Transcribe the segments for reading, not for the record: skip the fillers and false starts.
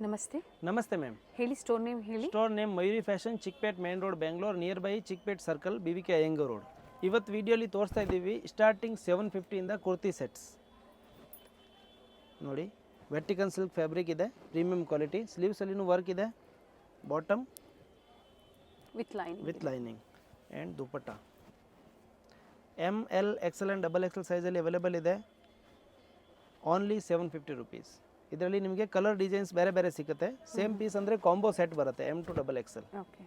ನಮಸ್ತೆ. ನಮಸ್ತೆ ಮ್ಯಾಮ್. ಹೇಳಿ, ಸ್ಟೋರ್ ನೇಮ್ ಹೇಳಿ. Store name Mayuri fashion, Chickpet main road, Bengaluru, near by Chickpet circle, BVK Iyengar road. ಇವತ್ತು ವಿಡಿಯೋಲಿ ತೋರಿಸ್ತಾ ಇದ್ದೀವಿ ಸ್ಟಾರ್ಟಿಂಗ್ 750 ಇಂದ ಕುರ್ತಿ ಸೆಟ್ಸ್ ನೋಡಿ. ವೆರ್ಟಿಕಲ್ ಸಿಲ್ಕ್ ಫ್ಯಾಬ್ರಿಕ್ ಇದೆ, ಪ್ರೀಮಿಯಂ ಕ್ವಾಲಿಟಿ. ಸ್ಲೀವ್ಸಲ್ಲಿನೂ ವರ್ಕ್ ಇದೆ, bottom with lining and dupatta. ML XL and XXL ಸೈಜಲ್ಲಿ ಅವೈಲೇಬಲ್ ಇದೆ. Only 750 rupees. ಇದರಲ್ಲಿ ನಿಮಗೆ ಕಲರ್ ಡಿಸೈನ್ಸ್ ಬೇರೆ ಬೇರೆ ಸಿಗುತ್ತೆ. ಸೇಮ್ ಪೀಸ್ ಅಂದರೆ ಕಾಂಬೋ ಸೆಟ್ ಬರುತ್ತೆ M to XXL. Okay.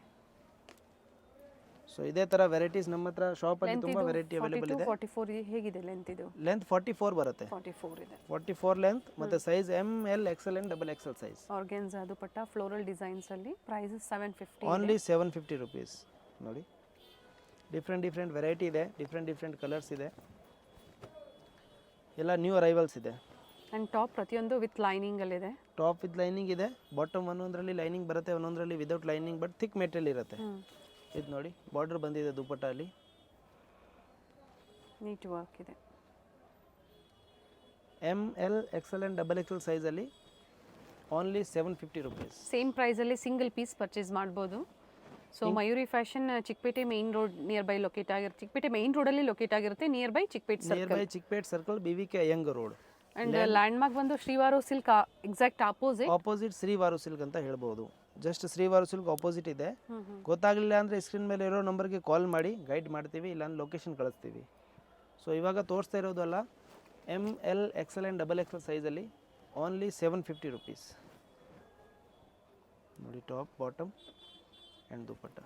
So ಇದೇ ಥರ ವೆರೈಟೀಸ್ ನಮ್ಮ ಹತ್ರ ಶಾಪಲ್ಲಿ ತುಂಬ ವೆರೈಟಿ ಅವೈಲೇಬಲ್ ಇದೆ. 44 ಹೇಗಿದೆ ಲೆಂತ್? ಇದು ಲೆಂತ್ 44 ಬರುತ್ತೆ. 44 ಇದೆ. 44 ಲೆಂತ್ ಮತ್ತು size ML XL and XXL size. Organza dupatta floral designs ಅಲ್ಲಿ ಪ್ರೈಸ್ 750. Only 750 rupees. ನೋಡಿ, ಡಿಫ್ರೆಂಟ್ ವೆರೈಟಿ ಇದೆ, ಡಿಫ್ರೆಂಟ್ ಕಲರ್ಸ್ ಇದೆ, ಎಲ್ಲ ನ್ಯೂ ಅರೈವಲ್ಸ್ ಇದೆ. ಆ್ಯಂಡ್ ಟಾಪ್ ಪ್ರತಿಯೊಂದು ವಿತ್ ಲೈನಿಂಗ್ ಅಲ್ಲಿದೆ. ಟಾಪ್ ವಿತ್ ಲೈನಿಂಗ್ ಇದೆ, ಬಾಟಮ್ ಒಂದೊಂದರಲ್ಲಿ ಲೈನಿಂಗ್ ಬರುತ್ತೆ, ಒಂದೊಂದರಲ್ಲಿ without lining, but thick material ಇರುತ್ತೆ. ಇದು ನೋಡಿ, ಬಾರ್ಡರ್ ಬಂದಿದೆ ದುಪಟ್ಟ ಅಲ್ಲಿ, ನೀಟ್ ವರ್ಕ್ ಇದೆ. ML XL ಆ್ಯಂಡ್ XXL ಸೈಜಲ್ಲಿ ಓನ್ಲಿ 750 ರುಪೀಸ್. ಸೇಮ್ ಪ್ರೈಸಲ್ಲಿ ಸಿಂಗಲ್ ಪೀಸ್ ಪರ್ಚೇಸ್ ಮಾಡ್ಬೋದು. So Mayuri fashion Chikkapete main road nearby locate ಆಗಿರುತ್ತೆ. ಚಿಕ್ಕಪೇಟೆ ಮೇನ್ ರೋಡಲ್ಲಿ ಲೊಕೇಟ್ ಆಗಿರುತ್ತೆ, nearby Chikpet circle, BVK Iyengar road. And landmark ಬಂದು Shrivaru silk exact opposite Shrivaru silk ಅಂತ ಹೇಳ್ಬೋದು. Just Srivaru silk opposite ಇದೆ. ಗೊತ್ತಾಗಲಿಲ್ಲ ಅಂದರೆ ಸ್ಕ್ರೀನ್ ಮೇಲೆ ಇರೋ ನಂಬರ್ಗೆ ಕಾಲ್ ಮಾಡಿ, ಗೈಡ್ ಮಾಡ್ತೀವಿ, ಇಲ್ಲಾಂದ್ರೆ ಲೊಕೇಶನ್ ಕಳಿಸ್ತೀವಿ. ಸೊ ಇವಾಗ ತೋರಿಸ್ತಾ ಇರೋದಲ್ಲ ML XL ಆ್ಯಂಡ್ XXL ಸೈಜಲ್ಲಿ ಓನ್ಲಿ 750 ರುಪೀಸ್. ನೋಡಿ, top bottom and dupatta.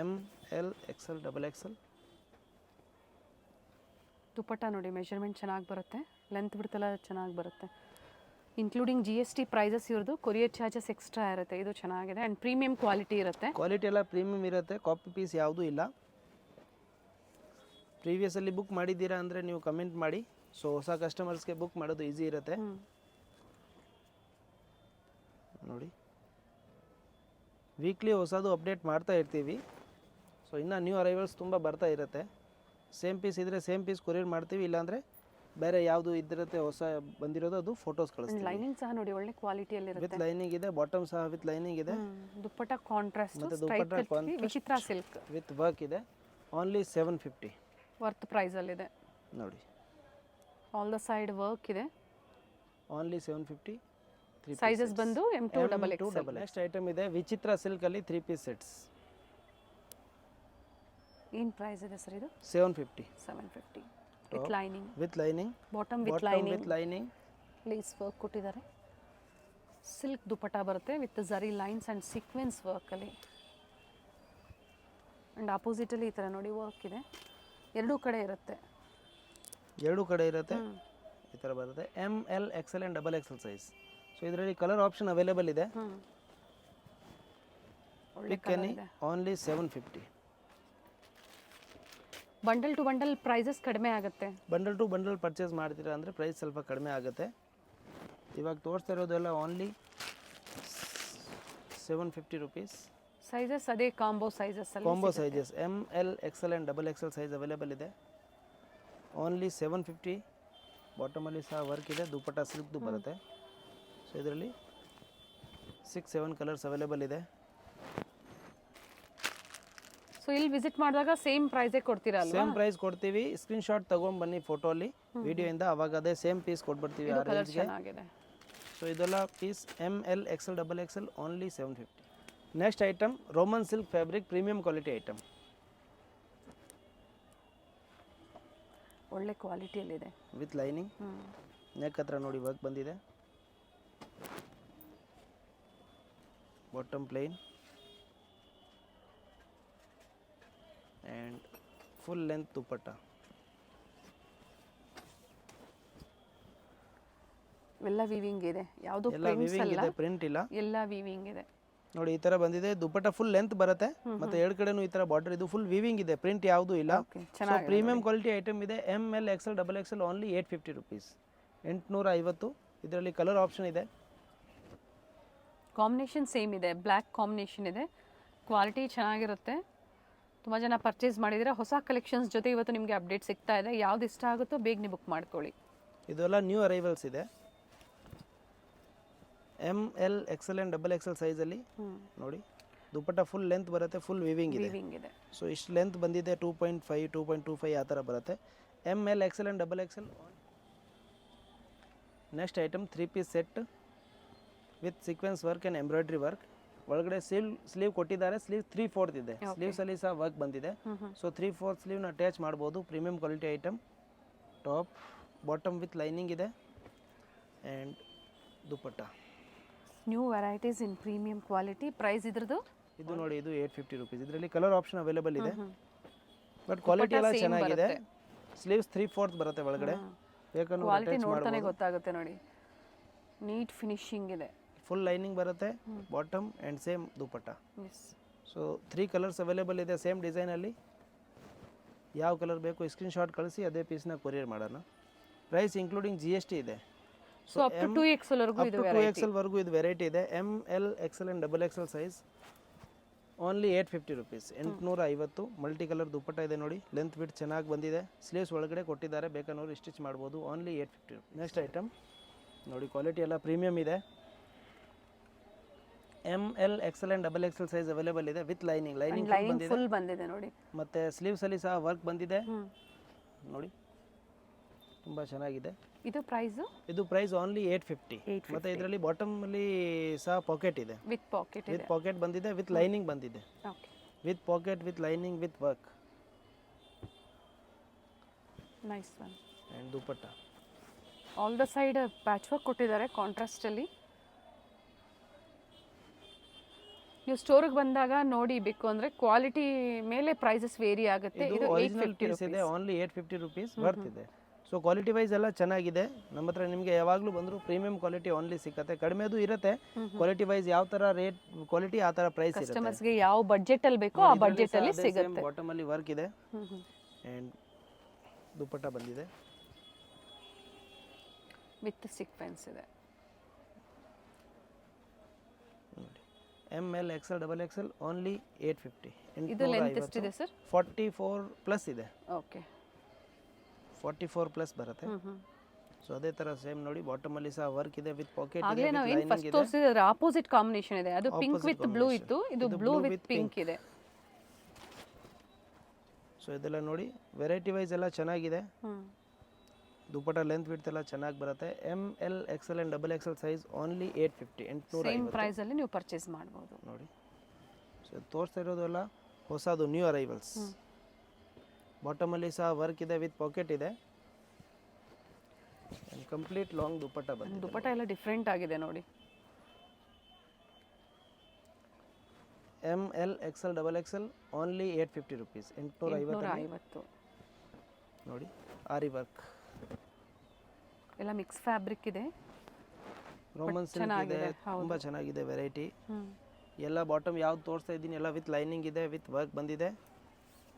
ML XL XXL. Dupatta ನೋಡಿ, ಮೆಜರ್ಮೆಂಟ್ ಚೆನ್ನಾಗಿ ಬರುತ್ತೆ, ಲೆಂತ್ ಬಿಡ್ತೆಲ್ಲ ಚೆನ್ನಾಗಿ ಬರುತ್ತೆ. ಇನ್ಕ್ಲೂಡಿಂಗ್ GST ಪ್ರೈಸಸ್ ಇರೋದು, ಕೊರಿಯರ್ ಚಾರ್ಜಸ್ ಎಕ್ಸ್ಟ್ರಾ ಇರುತ್ತೆ. ಇದು ಚೆನ್ನಾಗಿದೆ ಆ್ಯಂಡ್ ಪ್ರೀಮಿಯಂ ಕ್ವಾಲಿಟಿ ಇರುತ್ತೆ. ಕ್ವಾಲಿಟಿ ಎಲ್ಲ ಪ್ರೀಮಿಯಂ ಇರುತ್ತೆ, ಕಾಪಿ ಪೀಸ್ ಯಾವುದೂ ಇಲ್ಲ. ಪ್ರೀವಿಯಸಲ್ಲಿ ಬುಕ್ ಮಾಡಿದ್ದೀರಾ ಅಂದರೆ ನೀವು ಕಮೆಂಟ್ ಮಾಡಿ. ಸೊ ಹೊಸ ಕಸ್ಟಮರ್ಸ್ಗೆ ಬುಕ್ ಮಾಡೋದು ಈಸಿ ಇರುತ್ತೆ. ನೋಡಿ, ವೀಕ್ಲಿ ಹೊಸದು ಅಪ್ಡೇಟ್ ಮಾಡ್ತಾ ಇರ್ತೀವಿ. ಸೊ ಇನ್ನು ನ್ಯೂ ಅರೈವಲ್ಸ್ ತುಂಬ ಬರ್ತಾ ಇರುತ್ತೆ. ಸೇಮ್ ಪೀಸ್ ಇದ್ದರೆ ಸೇಮ್ ಪೀಸ್ ಕೊರಿಯರ್ ಮಾಡ್ತೀವಿ, ಇಲ್ಲಾಂದರೆ ಬೇರೆ ಯಾವುದು ಇದ್ದಿರುತ್ತೆ ಹೊಸ ಬಂದಿರೋದು ಅದು ಫೋಟೋಸ್ ಕಳಿಸ್ತೀವಿ. ಲೈನಿಂಗ್ ಸಹ ನೋಡಿ, ಒಳ್ಳೆ ಕ್ವಾಲಿಟಿಯಲ್ಲಿ ಇರುತ್ತೆ. ವಿತ್ ಲೈನಿಂಗ್ ಇದೆ, ಬಾಟಮ್ ಸಹ ವಿತ್ ಲೈನಿಂಗ್ ಇದೆ. ದುಪಟ್ಟ ಕಾಂಟ್ರಾಸ್ಟ್, ಮತ್ತು dupatta Vichitra silk with work ಇದೆ. ಓನ್ಲಿ 750 ವರ್ತ್ ಪ್ರೈಸಲ್ಲಿದೆ. ನೋಡಿ, ಆಲ್ ದ ಸೈಡ್ ವರ್ಕ್ ಇದೆ. ಓನ್ಲಿ 750. ಸೈಜಸ್ ಬಂದು M to XXL. Next item ಇದೆ ವಿಚಿತ್ರ ಸಿಲ್ಕಲ್ಲಿ 3 ಪೀಸ್ ಸೆಟ್ಸ್. ಏನು ಪ್ರೈಸ್ ಇದೆ ಸರ್ ಇದು? 750. With lining, bottom with lining, lace work ಕೊಟ್ಟಿದ್ದಾರೆ. ಸಿಲ್ಕ್ ದುಪಟ್ಟ ಬರುತ್ತೆ with zari lines and sequence ವರ್ಕಲ್ಲಿ. ಆ್ಯಂಡ್ ಆಪೋಸಿಟಲ್ಲಿ ಈ ಥರ ನೋಡಿ ವರ್ಕ್ ಇದೆ, ಎರಡೂ ಕಡೆ ಇರುತ್ತೆ. ಈ ಥರ ಬರುತ್ತೆ. ML XL and XXL size. So ಇದರಲ್ಲಿ ಕಲರ್ ಆಪ್ಷನ್ ಅವೈಲೇಬಲ್ ಇದೆ. Only 750. Bundle to bundle prices ಕಡಿಮೆ ಆಗುತ್ತೆ. ಬಂಡಲ್ ಟು ಬಂಡಲ್ ಪರ್ಚೇಸ್ ಮಾಡ್ತೀರಾ ಅಂದರೆ ಪ್ರೈಸ್ ಸ್ವಲ್ಪ ಕಡಿಮೆ ಆಗುತ್ತೆ. ಇವಾಗ ತೋರಿಸ್ತಾ ಇರೋದೆಲ್ಲ ಓನ್ಲಿ 750 ರುಪೀಸ್. ಸೈಜಸ್ ಅದೇ combo sizes. ML XL and XXL size available ಇದೆ. ಓನ್ಲಿ 750. ಬಾಟಮಲ್ಲಿ ಸಹ ವರ್ಕ್ ಇದೆ, ದುಪಟ್ಟ ಸಿಲ್ಕ್ದು ಬರುತ್ತೆ. ಸೊ ಇದರಲ್ಲಿ 6-7 ಕಲರ್ಸ್ ಅವೈಲೇಬಲ್ ಇದೆ. ಸೊ ಇಲ್ಲಿ ವಿಸಿಟ್ ಮಾಡಿದಾಗ ಸೇಮ್ ಪ್ರೈಸೇ ಕೊಡ್ತೀರಾ ಅಲ್ವಾ? ಸೇಮ್ ಪ್ರೈಸ್ ಕೊಡ್ತೀವಿ. ಸ್ಕ್ರೀನ್ಶಾಟ್ ತಗೊಂಡು ಬನ್ನಿ ಫೋಟೋಲಿ, ವಿಡಿಯೋಯಿಂದ, ಅವಾಗ ಅದೇ ಸೇಮ್ ಪೀಸ್ ಕೊಟ್ಬಿಡ್ತೀವಿ ಆ ರೇಂಜ್ಗೆ. ಸೊ ಇದೆಲ್ಲ piece ML XL XXL only 750. Next item Roman silk fabric premium quality item. ಒಳ್ಳೆ ಕ್ವಾಲಿಟಿಯಲ್ಲಿದೆ ವಿತ್ ಲೈನಿಂಗ್. ನೆಕ್ ಹತ್ರ ನೋಡಿ ವರ್ಕ್ ಬಂದಿದೆ. Bottom plain and full length dupatta. ಎಲ್ಲ ವೀವಿಂಗ್ ಇದೆ, ಯಾವುದು ಪ್ರಿಂಟ್ ಇಲ್ಲ, ಎಲ್ಲ ವೀವಿಂಗ್ ಇದೆ. ನೋಡಿ, ಈ ಥರ ಬಂದಿದೆ. ದುಪಟ್ಟ ಫುಲ್ ಲೆಂತ್ ಬರುತ್ತೆ, ಮತ್ತು ಎರಡು ಕಡೆನೂ ಈ ಥರ ಬಾರ್ಡರ್. ಇದು ಫುಲ್ ವೀವಿಂಗ್ ಇದೆ, ಪ್ರಿಂಟ್ ಯಾವುದೂ ಇಲ್ಲ. ಪ್ರೀಮಿಯಂ ಕ್ವಾಲಿಟಿ ಐಟಮ್ ಇದೆ. ML XL XXL only 850 rupees. 850. ಇದರಲ್ಲಿ ಕಲರ್ ಆಪ್ಷನ್ ಇದೆ. ಕಾಂಬಿನೇಷನ್ ಸೇಮ್ ಇದೆ, ಬ್ಲ್ಯಾಕ್ ಕಾಂಬಿನೇಷನ್ ಇದೆ. ಕ್ವಾಲಿಟಿ ಚೆನ್ನಾಗಿರುತ್ತೆ. ತುಂಬ ಜನ ಪರ್ಚೇಸ್ ಮಾಡಿದರೆ ಹೊಸ ಕಲೆಕ್ಷನ್ಸ್ ಜೊತೆ ಇವತ್ತು ನಿಮಗೆ ಅಪ್ಡೇಟ್ ಸಿಗ್ತಾ ಇದೆ. ಯಾವ್ದು ಇಷ್ಟ ಆಗುತ್ತೋ ಬೇಗ ನೀವು ಬುಕ್ ಮಾಡ್ಕೊಳ್ಳಿ. ಇದೆಲ್ಲ ನ್ಯೂ ಅರೈವಲ್ಸ್ ಇದೆ. M L XL and double XL ಸೈಜಲ್ಲಿ ನೋಡಿ ದುಪ್ಪಟ್ಟ ಫುಲ್ ಲೆಂತ್ ಬರುತ್ತೆ, ಫುಲ್ ವಿವಿಂಗ್ ಇದೆ. ವೀವಿಂಗ್ ಇದೆ. ಸೊ ಇಷ್ಟು ಲೆಂತ್ ಬಂದಿದೆ 2.5 2.25 ಆ ಥರ ಬರುತ್ತೆ. M L XL and double XL. Next item 3 piece set with sequence work and embroidery work. ಒಳಗಡೆ ಸ್ಲೀವ್ ಕೊಟ್ಟಿದ್ದಾರೆ, ಸ್ಲೀವ್ 3/4 ಇದೆ. ಸ್ಲೀವ್ಸಲ್ಲಿ ಸಹ ವರ್ಕ್ ಬಂದಿದೆ. ಸೊ 3/4 ಸ್ಲೀವ್ನ ಅಟ್ಯಾಚ್ ಮಾಡ್ಬೋದು. Premium quality item. Top bottom with lining ಇದೆ and dupatta. New varieties in premium quality. Price ಇದ್ರದ್ದು ಇದು ನೋಡಿ, ಇದು 850 ರುಪೀಸ್. ಇದರಲ್ಲಿ ಕಲರ್ ಆಪ್ಷನ್ ಅವೈಲೇಬಲ್ ಇದೆ, ಬಟ್ ಕ್ವಾಲಿಟಿ ಎಲ್ಲ ಚೆನ್ನಾಗಿದೆ. ಸ್ಲೀವ್ಸ್ 3/4 ಬರುತ್ತೆ ಒಳಗಡೆ. ಬೇಕಂದ್ರೆ ಕ್ವಾಲಿಟಿ ನೋಡ್ತಾನೆ ಗೊತ್ತಾಗುತ್ತೆ ನೋಡಿ. ನೀಟ್ ಫಿನಿಶಿಂಗ್ ಇದೆ. ಫುಲ್ ಲೈನಿಂಗ್ ಬರುತ್ತೆ, bottom and same dupatta. So 3 colours available ಇದೆ ಸೇಮ್ ಡಿಸೈನಲ್ಲಿ. ಯಾವ ಕಲರ್ ಬೇಕು ಸ್ಕ್ರೀನ್ಶಾಟ್ ಕಳಿಸಿ, ಅದೇ ಪೀಸ್ನ ಕೊರಿಯರ್ ಮಾಡೋಣ. ಪ್ರೈಸ್ ಇನ್ಕ್ಲೂಡಿಂಗ್ GST ಇದೆ. ಸೊ ಅಪ್ ಟು 2XL ವರೆಗೂ ಇದು 2XL ವರೆಗೂ ಇದು ವೆರೈಟಿ ಇದೆ. M L XL and double XL size only 850 rupees. 850. Multi colour dupatta ಇದೆ ನೋಡಿ. ಲೆಂತ್ ಬಿಟ್ ಚೆನ್ನಾಗಿ ಬಂದಿದೆ. ಸ್ಲೀವ್ಸ್ ಒಳಗಡೆ ಕೊಟ್ಟಿದ್ದಾರೆ, ಬೇಕನ್ನೋರು ಸ್ಟಿಚ್ ಮಾಡ್ಬೋದು. Only 850 rupees. ನೆಕ್ಸ್ಟ್ ಐಟಮ್ ನೋಡಿ, ಕ್ವಾಲಿಟಿ ಎಲ್ಲ ಪ್ರೀಮಿಯಮ್ ಇದೆ. M L XL and double XL size available ಇದೆ ವಿತ್ ಲೈನಿಂಗ್. ಲೈನಿಂಗ್ ಫುಲ್ ಬಂದಿದೆ ನೋಡಿ. ಮತ್ತು ಸ್ಲೀವ್ಸಲ್ಲಿ ಸಹ ವರ್ಕ್ ಬಂದಿದೆ ನೋಡಿ, ತುಂಬ ಚೆನ್ನಾಗಿದೆ. ಇದು ಪ್ರೈಸ್ ಓನ್ಲಿ 850. ಮತ್ತು ಇದರಲ್ಲಿ ಬಾಟಮಲ್ಲಿ ಸಹ ಪಾಕೆಟ್ ಇದೆ. ವಿತ್ ಪಾಕೆಟ್ ಬಂದಿದೆ, ವಿತ್ ಲೈನಿಂಗ್ ಬಂದಿದೆ. Okay, with packet, with lining, with work. Nice one. And dupatta all the side patch work ಕೊಟ್ಟಿದ್ದಾರೆ ಕಾಂಟ್ರಾಸ್ಟಲ್ಲಿ. ನೀವು ಸ್ಟೋರಿಗೆ ಬಂದಾಗ ನೋಡಿ, ಬೇಕು ಅಂದರೆ ಕ್ವಾಲಿಟಿ ಮೇಲೆ ಪ್ರೈಸಸ್ ವೇರಿ ಆಗುತ್ತೆ. ಇದು ಒರಿಜಿನಲ್ ಪೀಸ್ ಇದೆ, ಓನ್ಲಿ 850 ರುಪೀಸ್ ವರ್ತ್ ಇದೆ. ಸೊ ಕ್ವಾಲಿಟಿ ವೈಸ್ ಎಲ್ಲ ಚೆನ್ನಾಗಿದೆ. ನಮ್ಮ ಹತ್ರ ನಿಮಗೆ ಯಾವಾಗಲೂ ಬಂದರೂ ಪ್ರೀಮಿಯಂ ಕ್ವಾಲಿಟಿ ಓನ್ಲಿ ಸಿಗುತ್ತೆ. ಕಡಿಮೆದು ಇರುತ್ತೆ, ಕ್ವಾಲಿಟಿ ವೈಸ್ ಯಾವ ಥರ ರೇಟ್ ಕ್ವಾಲಿಟಿ ಆ ಥರ ಪ್ರೈಸ್ ಇರುತ್ತೆ. ಕಸ್ಟಮರ್ಸ್ಗೆ ಯಾವ ಬಡ್ಜೆಟಲ್ಲಿ ಬೇಕೋ ಆ ಬಡ್ಜೆಟಲ್ಲಿ ಸಿಗುತ್ತೆ. ಬಾಟಮಲ್ಲಿ ವರ್ಕ್ ಇದೆ ಆ್ಯಂಡ್ ದುಪ್ಪಟ್ಟ ಬಂದಿದೆ ವಿತ್ ಸೀಕ್ವೆನ್ಸ್ ಇದೆ. M L XL double XL only 850. ಇದು ಲೆಂತ್ ಎಷ್ಟಿದೆ ಸರ್? 44 ಪ್ಲಸ್ ಇದೆ. ಓಕೆ, 44 ಪ್ಲಸ್ ಬರುತ್ತೆ. ಸೊ ಅದೇ ಥರ ಸೇಮ್ ನೋಡಿ, ಬಾಟಮಲ್ಲಿ ಸಹ ವರ್ಕ್ ಇದೆ ವಿತ್ ಪಾಕೆಟ್. ಆಗಲೇ ನಾವು ಏನು ಫಸ್ಟ್ ತೋರಿಸಿದ್ರೆ ಅದರ ಆಪೋಸಿಟ್ ಕಾಂಬಿನೇಷನ್ ಇದೆ. ಅದು ಪಿಂಕ್ ವಿತ್ ಬ್ಲೂ ಇತ್ತು, ಇದು ಬ್ಲೂ ವಿತ್ ಪಿಂಕ್ ಇದೆ. ಸೊ ಇದೆಲ್ಲ ನೋಡಿ, ವೆರೈಟಿ ವೈಸ್ ಎಲ್ಲ ಚೆನ್ನಾಗಿದೆ. ದುಪ್ಪಟ್ಟ ಲೆಂತ್ ವಿಡ್ತ್ ಎಲ್ಲ ಚೆನ್ನಾಗಿ ಬರುತ್ತೆ. M L XL and double XL size only 850. Same ಪ್ರೈಸಲ್ಲಿ ನೀವು ಪರ್ಚೇಸ್ ಮಾಡ್ಬೋದು ನೋಡಿ. ಸೊ ತೋರಿಸ್ತಾ ಇರೋದೆಲ್ಲ ಹೊಸದು, ನ್ಯೂ ಅರೈವಲ್ಸ್. ಬಾಟಮಲ್ಲಿ ಸಹ ವರ್ಕ್ ಇದೆ ವಿತ್ ಪಾಕೆಟ್ ಇದೆ. ಕಂಪ್ಲೀಟ್ ಲಾಂಗ್ ದುಪ್ಪಟ್ಟ ಬಂದಿದೆ. ದುಪ್ಪಟ್ಟ ಎಲ್ಲ ಡಿಫ್ರೆಂಟ್ ಆಗಿದೆ ನೋಡಿ. M L XL double XL only 850 rupees. 850 ನೋಡಿ. ಆರಿ ವರ್ಕ್ ಎಲ್ಲ ಮಿಕ್ಸ್ ಫ್ಯಾಬ್ರಿಕ್ ಇದೆ. ರೋಮನ್ ಸಿಲ್ಕ್ ಇದೆ, ತುಂಬ ಚೆನ್ನಾಗಿದೆ ವೆರೈಟಿ. ಎಲ್ಲ ಬಾಟಮ್ ಯಾವ್ದು ತೋರಿಸ್ತಾ ಇದ್ದೀನಿ ಎಲ್ಲ ವಿತ್ ಲೈನಿಂಗ್ ಇದೆ, ವಿತ್ ವರ್ಕ್ ಬಂದಿದೆ.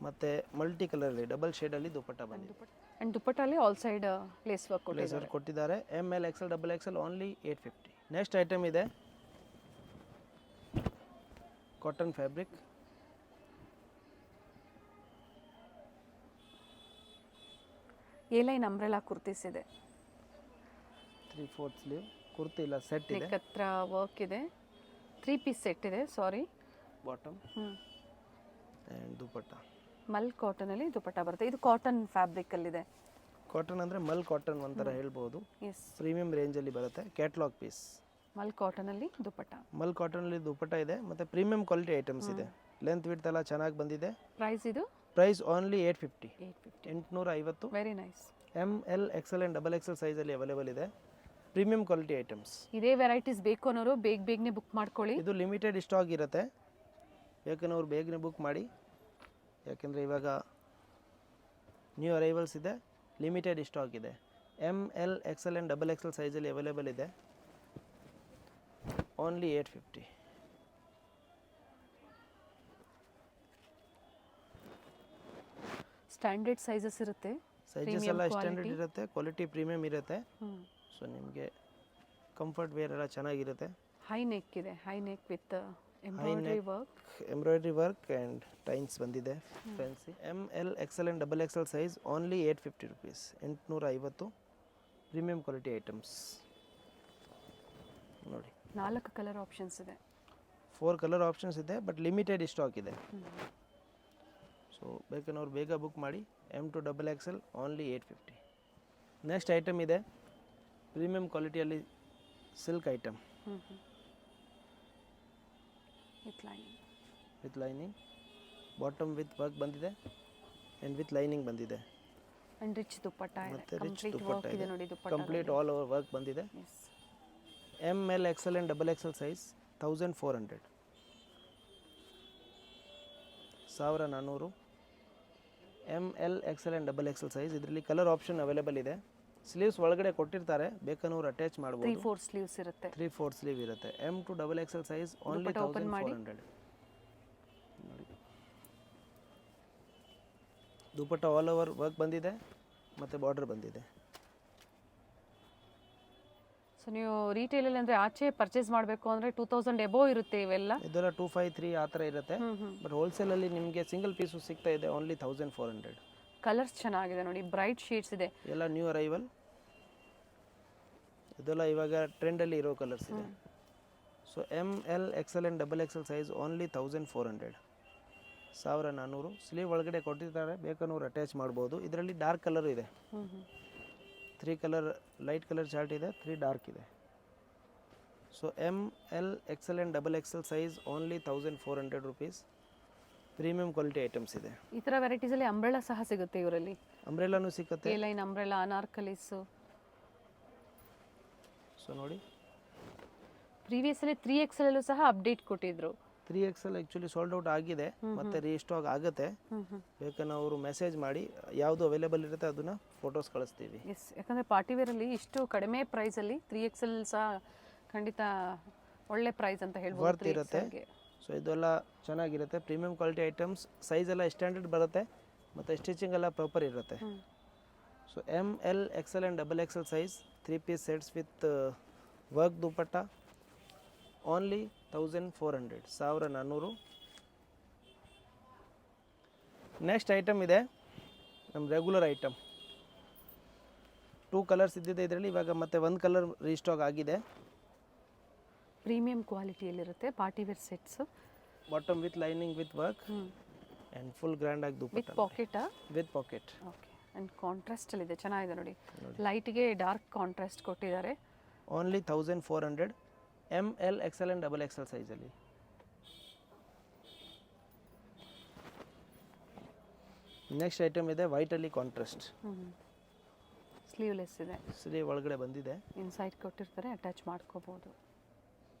ಮತ್ತು ಮಲ್ಟಿ ಕಲರಲ್ಲಿ ಡಬಲ್ ಶೇಡಲ್ಲಿ ದುಪ್ಪಟ್ಟ ಬಂದಿದೆ. ಆ್ಯಂಡ್ ದುಪ್ಪಟ್ಟಲ್ಲಿ ಆಲ್ ಸೈಡ್ ಲೇಸ್ ವರ್ಕ್ ಕೊಟ್ಟಿದ್ದಾರೆ. M L XL double XL only 850. Next item ಇದೆ cotton fabric. A line umbrella kurtis ಇದೆ. 3/4 ಸ್ಲೀವ್ ಕುರ್ತಿ ಇಲ್ಲ, ಸೆಟ್ ಇದೆ. ನೆಕ್ ಹತ್ರ ವರ್ಕ್ ಇದೆ. 3 ಪೀಸ್ ಸೆಟ್ ಇದೆ, ಸಾರಿ. ಬಾಟಮ್ ಆ್ಯಂಡ್ ದುಪ್ಪಟ್ಟ ಮಲ್ ಕಾಟನಲ್ಲಿ ದುಪ್ಪಟ್ಟ ಬರುತ್ತೆ. ಇದು ಕಾಟನ್ ಫ್ಯಾಬ್ರಿಕಲ್ಲಿದೆ. ಕಾಟನ್ ಅಂದರೆ ಮಲ್ ಕಾಟನ್ ಒಂಥರ ಹೇಳ್ಬೋದು. ಎಸ್, ಪ್ರೀಮಿಯಂ ರೇಂಜಲ್ಲಿ ಬರುತ್ತೆ. Catalogue piece. ಮಲ್ ಕಾಟನಲ್ಲಿ ದುಪ್ಪಟ್ಟ. ಮಲ್ ಕಾಟನಲ್ಲಿ ದುಪ್ಪಟ್ಟ ಇದೆ ಮತ್ತು ಪ್ರೀಮಿಯಂ ಕ್ವಾಲಿಟಿ ಐಟಮ್ಸ್ ಇದೆ. ಲೆಂತ್ ವಿಡ್ತ್ ಎಲ್ಲ ಚೆನ್ನಾಗಿ ಬಂದಿದೆ. Price only 850. 850. Very nice. M L XL and double XL ಸೈಜಲ್ಲಿ ಅವೈಲೇಬಲ್ ಇದೆ. Premium quality items. ಇದೇ ವೆರೈಟೀಸ್ ಬೇಕು ಅನ್ನೋರು ಬೇಗನೆ ಬುಕ್ ಮಾಡ್ಕೊಳ್ಳಿ. ಇದು ಲಿಮಿಟೆಡ್ ಸ್ಟಾಕ್ ಇರುತ್ತೆ, ಬೇಕನ್ನೋರು ಬೇಗನೆ ಬುಕ್ ಮಾಡಿ. ಯಾಕೆಂದರೆ ಇವಾಗ ನ್ಯೂ ಅರೈವಲ್ಸ್ ಇದೆ, ಲಿಮಿಟೆಡ್ ಸ್ಟಾಕ್ ಇದೆ. M L XL and double XL ಸೈಜಲ್ಲಿ ಅವೈಲೇಬಲ್ ಇದೆ. ಓನ್ಲಿ 850. ಸ್ಟ್ಯಾಂಡರ್ಡ್ ಸೈಜಸ್ ಇರುತ್ತೆ. ಸೈಜಸ್ ಎಲ್ಲ ಸ್ಟ್ಯಾಂಡರ್ಡ್ ಇರುತ್ತೆ, ಕ್ವಾಲಿಟಿ ಪ್ರೀಮಿಯಂ ಇರುತ್ತೆ. ಸೊ ನಿಮಗೆ ಕಂಫರ್ಟ್ ವೇರ್ ಎಲ್ಲ ಚೆನ್ನಾಗಿರುತ್ತೆ. ಹೈ ನೆಕ್ ಇದೆ, high neck with embroidery work and ಟೈನ್ಸ್ ಬಂದಿದೆ fancy. M L XL and double XL size only 850 rupees. 850. Premium quality items ನೋಡಿ. 4 ಕಲರ್ ಆಪ್ಷನ್ಸ್ ಇದೆ. 4 ಕಲರ್ ಆಪ್ಷನ್ಸ್ ಇದೆ, ಬಟ್ ಲಿಮಿಟೆಡ್ ಸ್ಟಾಕ್ ಇದೆ. ಸೊ ಬೇಕನ್ನೋರು ಬೇಗ ಬುಕ್ ಮಾಡಿ. M2XXL only 850. ನೆಕ್ಸ್ಟ್ ಐಟಮ್ ಇದೆ ಪ್ರೀಮಿಯಂ ಕ್ವಾಲಿಟಿಯಲ್ಲಿ silk item with lining, bottom with work ಬಂದಿದೆ ಆ್ಯಂಡ್ ವಿತ್ ಲೈನಿಂಗ್ ಬಂದಿದೆ. ಅಂಡ್ ರಿಚ್ ದುಪ್ಪಟ್ಟ ಇದೆ, ಮತ್ತೆ ರಿಚ್ ಕಂಪ್ಲೀಟ್ ದುಪ್ಪಟ್ಟ ವರ್ಕ್ ಇದೆ ಇದೆ, ನೋಡಿ dupatta. Complete all over work ಬಂದಿದೆ. ML XL and XXL size 1400, 1400. ML XL and XXL size. ಇದರಲ್ಲಿ ಕಲರ್ ಆಪ್ಷನ್ ಅವೈಲೇಬಲ್ ಇದೆ. ಸ್ಲೀವ್ಸ್ ಒಳಗಡೆ ಕೊಟ್ಟಿರ್ತಾರೆ, ಬೇಕನ್ನೋರು ಅಟ್ಯಾಚ್ ಮಾಡ್ಬೋದು. 3/4 ಸ್ಲೀವ್ಸ್ ಇರುತ್ತೆ. 3/4 ಸ್ಲೀವ್ ಇರುತ್ತೆ. M2XXL size only 1400. ನೋಡಿ, ದುಪ್ಪಟ್ಟ ಆಲ್ ಓವರ್ ವರ್ಕ್ ಬಂದಿದೆ ಮತ್ತು ಬಾರ್ಡರ್ ಬಂದಿದೆ. ಸೊ ನೀವು ರಿಟೇಲಲ್ಲಿ ಅಂದರೆ ಆಚೆ ಪರ್ಚೇಸ್ ಮಾಡಬೇಕು ಅಂದರೆ 2000 ಎಬೋ ಇರುತ್ತೆ ಇವೆಲ್ಲ. ಇದೆಲ್ಲ 253 ಆ ಥರ ಇರುತ್ತೆ. ಬಟ್ ಹೋಲ್ಸೇಲಲ್ಲಿ ನಿಮಗೆ ಸಿಂಗಲ್ ಪೀಸು ಸಿಗ್ತಾ ಇದೆ ಓನ್ಲಿ 1400. ಕಲರ್ಸ್ ಚೆನ್ನಾಗಿದೆ ನೋಡಿ, ಬ್ರೈಟ್ ಶೇಡ್ಸ್ ಇದೆ. ಎಲ್ಲ ನ್ಯೂ ಅರೈವಲ್, ಇದೆಲ್ಲ ಇವಾಗ ಟ್ರೆಂಡಲ್ಲಿ ಇರೋ ಕಲರ್ಸ್ ಇದೆ. So ML XL and XXL size only 1400, 1400. Sleeve ಒಳಗಡೆ ಕೊಟ್ಟಿರ್ತಾರೆ, ಬೇಕನ್ನೋರು ಅಟ್ಯಾಚ್ ಮಾಡ್ಬೋದು. ಇದರಲ್ಲಿ ಡಾರ್ಕ್ ಕಲರ್ ಇದೆ, 3 ಕಲರ್ ಲೈಟ್ ಕಲರ್ ಚಾರ್ಟ್ ಇದೆ, 3 ಡಾರ್ಕ್ ಇದೆ. So ML XL and XXL size only 1400 rupees. Premium quality items ಇದೆ. ಈ ಥರ ವೆರೈಟೀಸಲ್ಲಿ ಅಂಬ್ರೆಲಾ ಸಹ ಸಿಗುತ್ತೆ ಇವರಲ್ಲಿ. ಅಂಬ್ರೆಲಾನು ಸಿಗುತ್ತೆ, ಎ ಲೈನ್ ಅಂಬ್ರೆಲಾ, ಅನಾರ್ಕಲೀಸು. ಸೊ ನೋಡಿ, ಪ್ರೀವಿಯಸ್ಲಿ 3XL ಸಹ ಅಪ್ಡೇಟ್ ಕೊಟ್ಟಿದ್ರು. 3XL ಆ್ಯಕ್ಚುಲಿ ಸೋಲ್ಡ್ ಔಟ್ ಆಗಿದೆ, ಮತ್ತೆ ರೀಸ್ಟಾಕ್ ಆಗುತ್ತೆ. ಬೇಕನ್ನ ಅವರು ಮೆಸೇಜ್ ಮಾಡಿ, ಯಾವುದು ಅವೈಲೇಬಲ್ ಇರುತ್ತೆ ಅದನ್ನ ಫೋಟೋಸ್ ಕಳಿಸ್ತೀವಿ. ಎಸ್, ಯಾಕಂದರೆ ಪಾರ್ಟಿವೇರಲ್ಲಿ ಇಷ್ಟು ಕಡಿಮೆ ಪ್ರೈಸಲ್ಲಿ 3XL ಸಹ ಖಂಡಿತ ಒಳ್ಳೆ ಪ್ರೈಸ್ ಅಂತ ಹೇಳ್ಬೋದು. ವರ್ತ್ ಇರುತ್ತೆ. ಸೊ ಇದೆಲ್ಲ ಚೆನ್ನಾಗಿರುತ್ತೆ, ಪ್ರೀಮಿಯಂ ಕ್ವಾಲಿಟಿ ಐಟಮ್ಸ್. ಸೈಜ್ ಎಲ್ಲ ಸ್ಟ್ಯಾಂಡರ್ಡ್ ಬರುತ್ತೆ ಮತ್ತು ಸ್ಟಿಚಿಂಗ್ ಎಲ್ಲ ಪ್ರಾಪರ್ ಇರುತ್ತೆ. So ML XL and XXL size 3 piece sets with work dupatta only 1400, 1400. Next item ಇದೆ ನಮ್ಮ ರೆಗ್ಯುಲರ್ ಐಟಮ್. 2 ಕಲರ್ಸ್ ಇದ್ದಿದೆ ಇದರಲ್ಲಿ, ಇವಾಗ ಮತ್ತೆ 1 ಕಲರ್ ರೀಸ್ಟಾಕ್ ಆಗಿದೆ. ಪ್ರೀಮಿಯಂ ಕ್ವಾಲಿಟಿಯಲ್ಲಿರುತ್ತೆ, partywear sets. Bottom with lining with work and full grand ಆಗಿ ದುಪ್ಪಟ್ಟ ವಿತ್ ಪಾಕೆಟಾ? With pocket. ಓಕೆ. ಆ್ಯಂಡ್ ಕಾಂಟ್ರಾಸ್ಟಲ್ಲಿದೆ, ಚೆನ್ನಾಗಿದೆ ನೋಡಿ. ಲೈಟ್ಗೆ ಡಾರ್ಕ್ ಕಾಂಟ್ರಾಸ್ಟ್ ಕೊಟ್ಟಿದ್ದಾರೆ. Only 1400, ML XL and XXL ಸೈಜಲ್ಲಿ. ನೆಕ್ಸ್ಟ್ ಐಟಮ್ ಇದೆ ವೈಟಲ್ಲಿ ಕಾಂಟ್ರಾಸ್ಟ್. ಸ್ಲೀವ್ಲೆಸ್ ಇದೆ, ಸ್ಲೀವ್ ಒಳಗಡೆ ಬಂದಿದೆ, ಇನ್ಸೈಡ್ ಕೊಟ್ಟಿರ್ತಾರೆ, ಅಟ್ಯಾಚ್ ಮಾಡ್ಕೋಬಹುದು.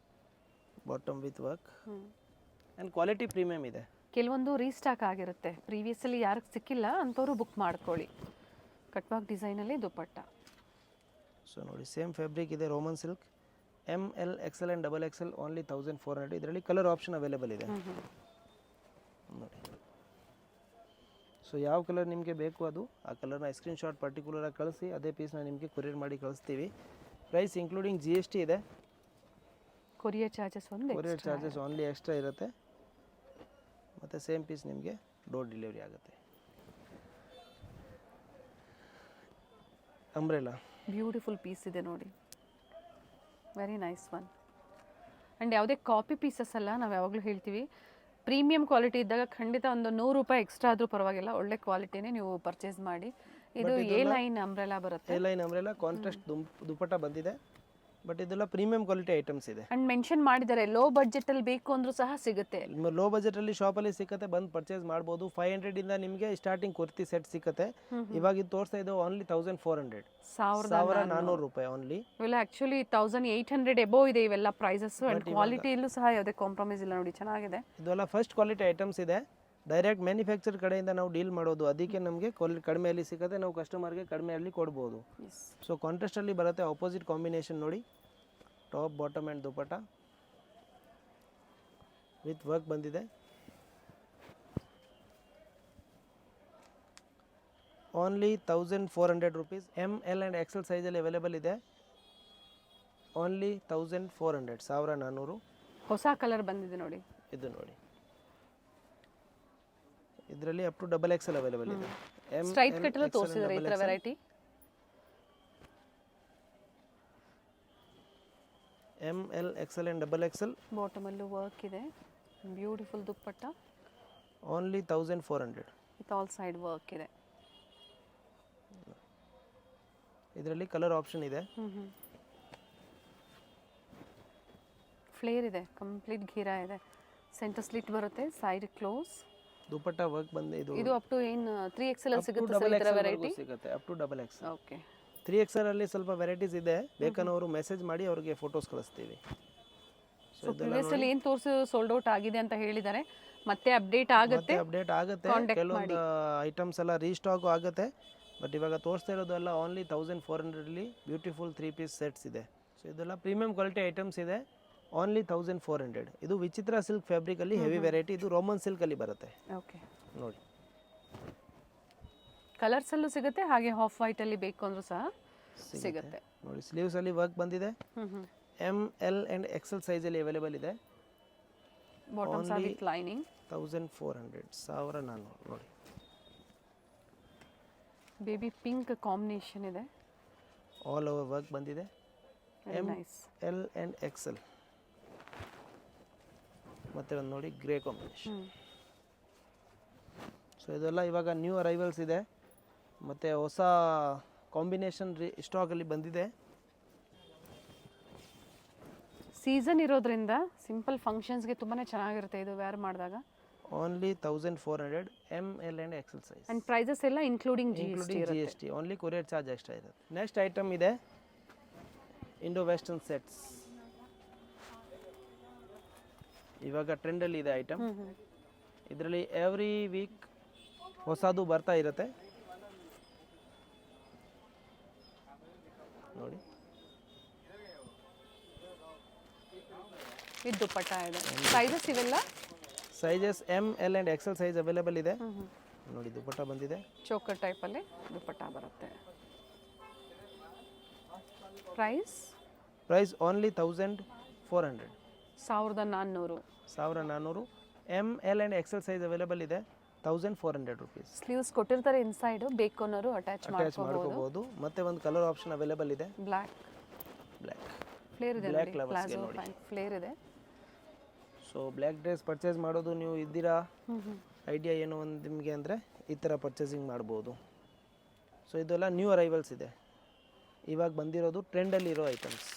Bottom with work and quality premium ಇದೆ. ಕೆಲವೊಂದು ರೀಸ್ಟಾಕ್ ಆಗಿರುತ್ತೆ, ಪ್ರೀವಿಯಸ್ಸಲ್ಲಿ ಯಾರಿಗೆ ಸಿಕ್ಕಿಲ್ಲ ಅಂಥವ್ರು ಬುಕ್ ಮಾಡ್ಕೊಳ್ಳಿ. ಕಟ್ವಾಕ್ ಡಿಸೈನಲ್ಲಿ ದುಪ್ಪಟ್ಟ. ಸೊ ನೋಡಿ, ಸೇಮ್ ಫ್ಯಾಬ್ರಿಕ್ ಇದೆ, Roman silk. ML XL and XXL only 1400. ಇದರಲ್ಲಿ ಕಲರ್ ಆಪ್ಷನ್ ಅವೈಲೇಬಲ್ ಇದೆ ನೋಡಿ. ಸೊ ಯಾವ ಕಲರ್ ನಿಮಗೆ ಬೇಕು ಅದು ಆ ಕಲರ್ನ ಸ್ಕ್ರೀನ್ಶಾಟ್ ಪರ್ಟಿಕ್ಯುಲರಾಗಿ ಕಳಿಸಿ, ಅದೇ ಪೀಸ್ನ ನಿಮಗೆ ಕೊರಿಯರ್ ಮಾಡಿ ಕಳಿಸ್ತೀವಿ. ಪ್ರೈಸ್ ಇನ್ಕ್ಲೂಡಿಂಗ್ GST ಇದೆ. Courier charges courier charges only extra ಇರುತ್ತೆ, ಮತ್ತು ಸೇಮ್ ಪೀಸ್ ನಿಮಗೆ ಡೋರ್ ಡೆಲಿವರಿ ಆಗುತ್ತೆ. ಅಂಬ್ರೆಲಾ ಬ್ಯೂಟಿಫುಲ್ ಪೀಸ್ ಇದೆ ನೋಡಿ, ವೆರಿ ನೈಸ್ ಒನ್. ಆ್ಯಂಡ್ ಯಾವುದೇ ಕಾಪಿ ಪೀಸಸ್ ಅಲ್ಲ, ನಾವು ಯಾವಾಗಲೂ ಹೇಳ್ತೀವಿ ಪ್ರೀಮಿಯಂ ಕ್ವಾಲಿಟಿ ಇದ್ದಾಗ ಖಂಡಿತ ಒಂದು 100 ರೂಪಾಯಿ ಎಕ್ಸ್ಟ್ರಾ ಆದರೂ ಪರವಾಗಿಲ್ಲ, ಒಳ್ಳೆ ಕ್ವಾಲಿಟಿನೇ ನೀವು ಪರ್ಚೇಸ್ ಮಾಡಿ. ಇದು ಎ ಲೈನ್ ಅಂಬ್ರೆಲಾ ಬರುತ್ತೆ. ಎ ಲೈನ್ ಅಂಬ್ರೆಲಾ ಕಾಂಟ್ರಾಸ್ಟ್ ದುಪ್ಪಟ್ಟ ಬಂದಿದೆ, ಬಟ್ ಇದೆಲ್ಲ ಪ್ರೀಮಿಯಂ ಕ್ವಾಲಿಟಿ ಐಟಮ್ಸ್ ಇದೆ. ಅಂಡ್ ಮೆನ್ಷನ್ ಮಾಡಿದ್ದಾರೆ ಲೋ ಬಜೆಟಲ್ಲಿ ಬೇಕು ಅಂದರೂ ಸಹ ಸಿಗುತ್ತೆ. ಲೋ ಬಜೆಟಲ್ಲಿ ಶಾಪಲ್ಲಿ ಸಿಕ್ಕತ್ತೆ, ಬಂದು ಪರ್ಚೇಸ್ ಮಾಡ್ಬೋದು. 500 ಇಂದ ನಿಮಗೆ ಸ್ಟಾರ್ಟಿಂಗ್ ಕುರ್ತಿ ಸೆಟ್ ಸಿಕ್ಕತ್ತೆ. ಇವಾಗ ಇದು ತೋರಿಸ್ತಾ ಇದ್ದು ಓನ್ಲಿ 1400, 1400 ರೂಪಾಯಿ ಓನ್ಲಿ. ಇವೆಲ್ಲ ಆ್ಯಕ್ಚುಲಿ 1800 ಎಬೋ ಇದೆ ಇವೆಲ್ಲ ಪ್ರೈಸಸ್. ಆ್ಯಂಡ್ ಕ್ವಾಲಿಟಿಯಲ್ಲೂ ಸಹ ಯಾವುದೇ ಕಾಂಪ್ರಮೈಸ್ ಇಲ್ಲ ನೋಡಿ, ಚೆನ್ನಾಗಿದೆ. ಇದೆಲ್ಲ ಫಸ್ಟ್ ಕ್ವಾಲಿಟಿ ಐಟಮ್ಸ್ ಇದೆ, ಡೈರೆಕ್ಟ್ ಮ್ಯಾನುಫ್ಯಾಕ್ಚರ್ ಕಡೆಯಿಂದ ನಾವು ಡೀಲ್ ಮಾಡೋದು, ಅದಕ್ಕೆ ನಮಗೆ ಕ್ವಾಲಿಟಿ ಕಡಿಮೆಯಲ್ಲಿ ಸಿಗುತ್ತೆ, ನಾವು ಕಸ್ಟಮರ್ಗೆ ಕಡಿಮೆಯಲ್ಲಿ ಕೊಡ್ಬೋದು. ಸೊ ಕಾಂಟ್ರಾಸ್ಟಲ್ಲಿ ಬರುತ್ತೆ, ಆಪೋಸಿಟ್ ಕಾಂಬಿನೇಷನ್ ನೋಡಿ, top bottom and dupatta with work ಬಂದಿದೆ. Only 1400 rupees. ML and XL ಸೈಜಲ್ಲಿ ಅವೈಲೇಬಲ್ ಇದೆ, ಓನ್ಲಿ 1400, 1400. ಹೊಸ ಕಲರ್ ಬಂದಿದೆ ನೋಡಿ, ಇದು ನೋಡಿ, ಇದರಲ್ಲಿ ಅಪ್ ಟು XXL ಅವೈಲೇಬಲ್ ಇದೆ. ಸ್ಟ್ರೈಟ್ ಕಟ್ಟಲು ತೋರಿಸಿದ್ದಾರೆ ಈ ಥರ variety. M L XL and double XL. ಬಾಟಮಲ್ಲೂ ವರ್ಕ್ ಇದೆ, beautiful dupatta, only 1400. With all side work ಇದೆ. ಇದರಲ್ಲಿ ಕಲರ್ ಆಪ್ಷನ್ ಇದೆ. ಫ್ಲೇರ್ ಇದೆ, ಕಂಪ್ಲೀಟ್ ಘೀರಾ ಇದೆ, ಸೆಂಟರ್ ಸ್ಲಿಟ್ ಬರುತ್ತೆ, ಸೈಡ್ ಕ್ಲೋಸ್. ದುಪ್ಪಟ್ಟ ವರ್ಕ್ ಬಂದು ಇದು ಅಪ್ ಟು ಏನು 3XL ಅಲ್ಲಿ ಸಿಗುತ್ತೆ ಸರ್, ಡಬಲ್ ಈ ಥರ ವೆರೈಟಿ ಸಿಗುತ್ತೆ, up to double X. Okay. 3XL ಅಲ್ಲಿ ಸ್ವಲ್ಪ ವೆರೈಟೀಸ್ ಇದೆ, ಬೇಕನ್ನೋರು ಮೆಸೇಜ್ ಮಾಡಿ ಅವ್ರಿಗೆ ಫೋಟೋಸ್ ಕಳಿಸ್ತೀವಿ. ಸೊ ಪ್ರಿವಿಯಸ್ಲಿ ಏನು ತೋರಿಸಿ ಸೋಲ್ಡ್ ಔಟ್ ಆಗಿದೆ ಅಂತ ಹೇಳಿದ್ದಾರೆ, ಮತ್ತೆ ಅಪ್ಡೇಟ್ ಆಗುತ್ತೆ. ಕೆಲವೊಂದು ಐಟಮ್ಸ್ ಎಲ್ಲ ರೀಸ್ಟಾಕ್ ಆಗುತ್ತೆ. ಬಟ್ ಇವಾಗ ತೋರಿಸ್ತಾ ಇರೋದು ಎಲ್ಲ ಓನ್ಲಿ 1400 ಬ್ಯೂಟಿಫುಲ್ 3 ಪೀಸ್ ಸೆಟ್ಸ್ ಇದೆ. ಸೊ ಇದೆಲ್ಲ ಪ್ರೀಮಿಯಂ ಕ್ವಾಲಿಟಿ ಐಟಮ್ಸ್ ಇದೆ, ಓನ್ಲಿ 1400. ಇದು ವಿಚಿತ್ರ ಸಿಲ್ಕ್ ಫ್ಯಾಬ್ರಿಕಲ್ಲಿ ಹೆವಿ ವೆರೈಟಿ, ಇದು ರೋಮನ್ ಸಿಲ್ಕಲ್ಲಿ ಬರುತ್ತೆ. ಓಕೆ, ನೋಡಿ ಕಲರ್ಸಲ್ಲೂ ಸಿಗುತ್ತೆ, ಹಾಗೆ ಹಾಫ್ ವೈಟಲ್ಲಿ ಬೇಕು ಅಂದರೂ ಸಹ ಸಿಗುತ್ತೆ. ನೋಡಿ ಸ್ಲೀವ್ಸಲ್ಲಿ ವರ್ಕ್ ಬಂದಿದೆ, ಎಮ್ ಎಲ್ ಆ್ಯಂಡ್ ಎಕ್ಸೆಲ್ ಸೈಜಲ್ಲಿ ಅವೈಲೇಬಲ್ ಇದೆ. Bottoms are with lining. 1400, 1400. ನೋಡಿ ಬೇಬಿ ಪಿಂಕ್ ಕಾಂಬಿನೇಷನ್ ಇದೆ, ಆಲ್ ಓವರ್ ವರ್ಕ್ ಬಂದಿದೆ, M nice. L and XL. ಮತ್ತೆ ಒಂದು ನೋಡಿ ಗ್ರೇ ಕಾಂಬಿನೇಷನ್. ಸೊ ಇದೆಲ್ಲ ಇವಾಗ ನ್ಯೂ ಅರೈವಲ್ಸ್ ಇದೆ, ಮತ್ತು ಹೊಸ ಕಾಂಬಿನೇಷನ್ ಸ್ಟಾಕಲ್ಲಿ ಬಂದಿದೆ. ಸೀಸನ್ ಇರೋದ್ರಿಂದ ಸಿಂಪಲ್ ಫಂಕ್ಷನ್ಸ್ಗೆ ತುಂಬಾ ಚೆನ್ನಾಗಿರುತ್ತೆ ಇದು ವೇರ್ ಮಾಡಿದಾಗ. Only 1400, M L and XL size. And prices ಎಲ್ಲ including GST, only courier charge extra ಇರುತ್ತೆ. ನೆಕ್ಸ್ಟ್ ಐಟಮ್ ಇದೆ ಇಂಡೋ ವೆಸ್ಟರ್ನ್ ಸೆಟ್ಸ್. ಇವಾಗ ಟ್ರೆಂಡಲ್ಲಿ ಇದೆ ಐಟಮ್. ಇದರಲ್ಲಿ ಎವ್ರಿ ವೀಕ್ ಹೊಸದು ಬರ್ತಾ ಇರುತ್ತೆ. ನೋಡಿ ಇದು ದುಪ್ಪಟ್ಟ ಇದೆ, ಸೈಜಸ್ ಇವೆಲ್ಲ sizes M L and XL size available ಇದೆ. ನೋಡಿ ದುಪ್ಪಟ್ಟ ಬಂದಿದೆ, ಚೋಕರ್ ಟೈಪಲ್ಲಿ ದುಪ್ಪಟ್ಟ ಬರುತ್ತೆ. Price only 1400. 1400. M L and XL size available ಇದೆ, 1400 ರುಪೀಸ್. ಸ್ಲೀವ್ಸ್ ಕೊಟ್ಟಿರ್ತಾರೆ ಇನ್ಸೈಡ್, ಬೇಕು ಅನ್ನೋರು ಅಟ್ಯಾಚ್ ಮಾಡ್ಕೋಬಹುದು. ಮತ್ತೆ ಒಂದು ಕಲರ್ ಆಪ್ಷನ್ ಅವೈಲೇಬಲ್ ಇದೆ, ಬ್ಲ್ಯಾಕ್ ಫ್ಲೇರ್ ಇದೆ, ಪ್ಲಾಜೋ ಫ್ಲೇರ್ ಇದೆ. ಸೊ ಬ್ಲ್ಯಾಕ್ ಡ್ರೆಸ್ ಪರ್ಚೇಸ್ ಮಾಡೋದು ನೀವು ಇದ್ದೀರಾ, ಐಡಿಯಾ ಏನು ಒಂದು ನಿಮಗೆ ಅಂದರೆ ಈ ಥರ ಪರ್ಚೇಸಿಂಗ್ ಮಾಡ್ಬೋದು. ಸೊ ಇದೆಲ್ಲ ನ್ಯೂ ಅರೈವಲ್ಸ್ ಇದೆ, ಇವಾಗ ಬಂದಿರೋದು ಟ್ರೆಂಡಲ್ಲಿರೋ ಐಟಮ್ಸ್.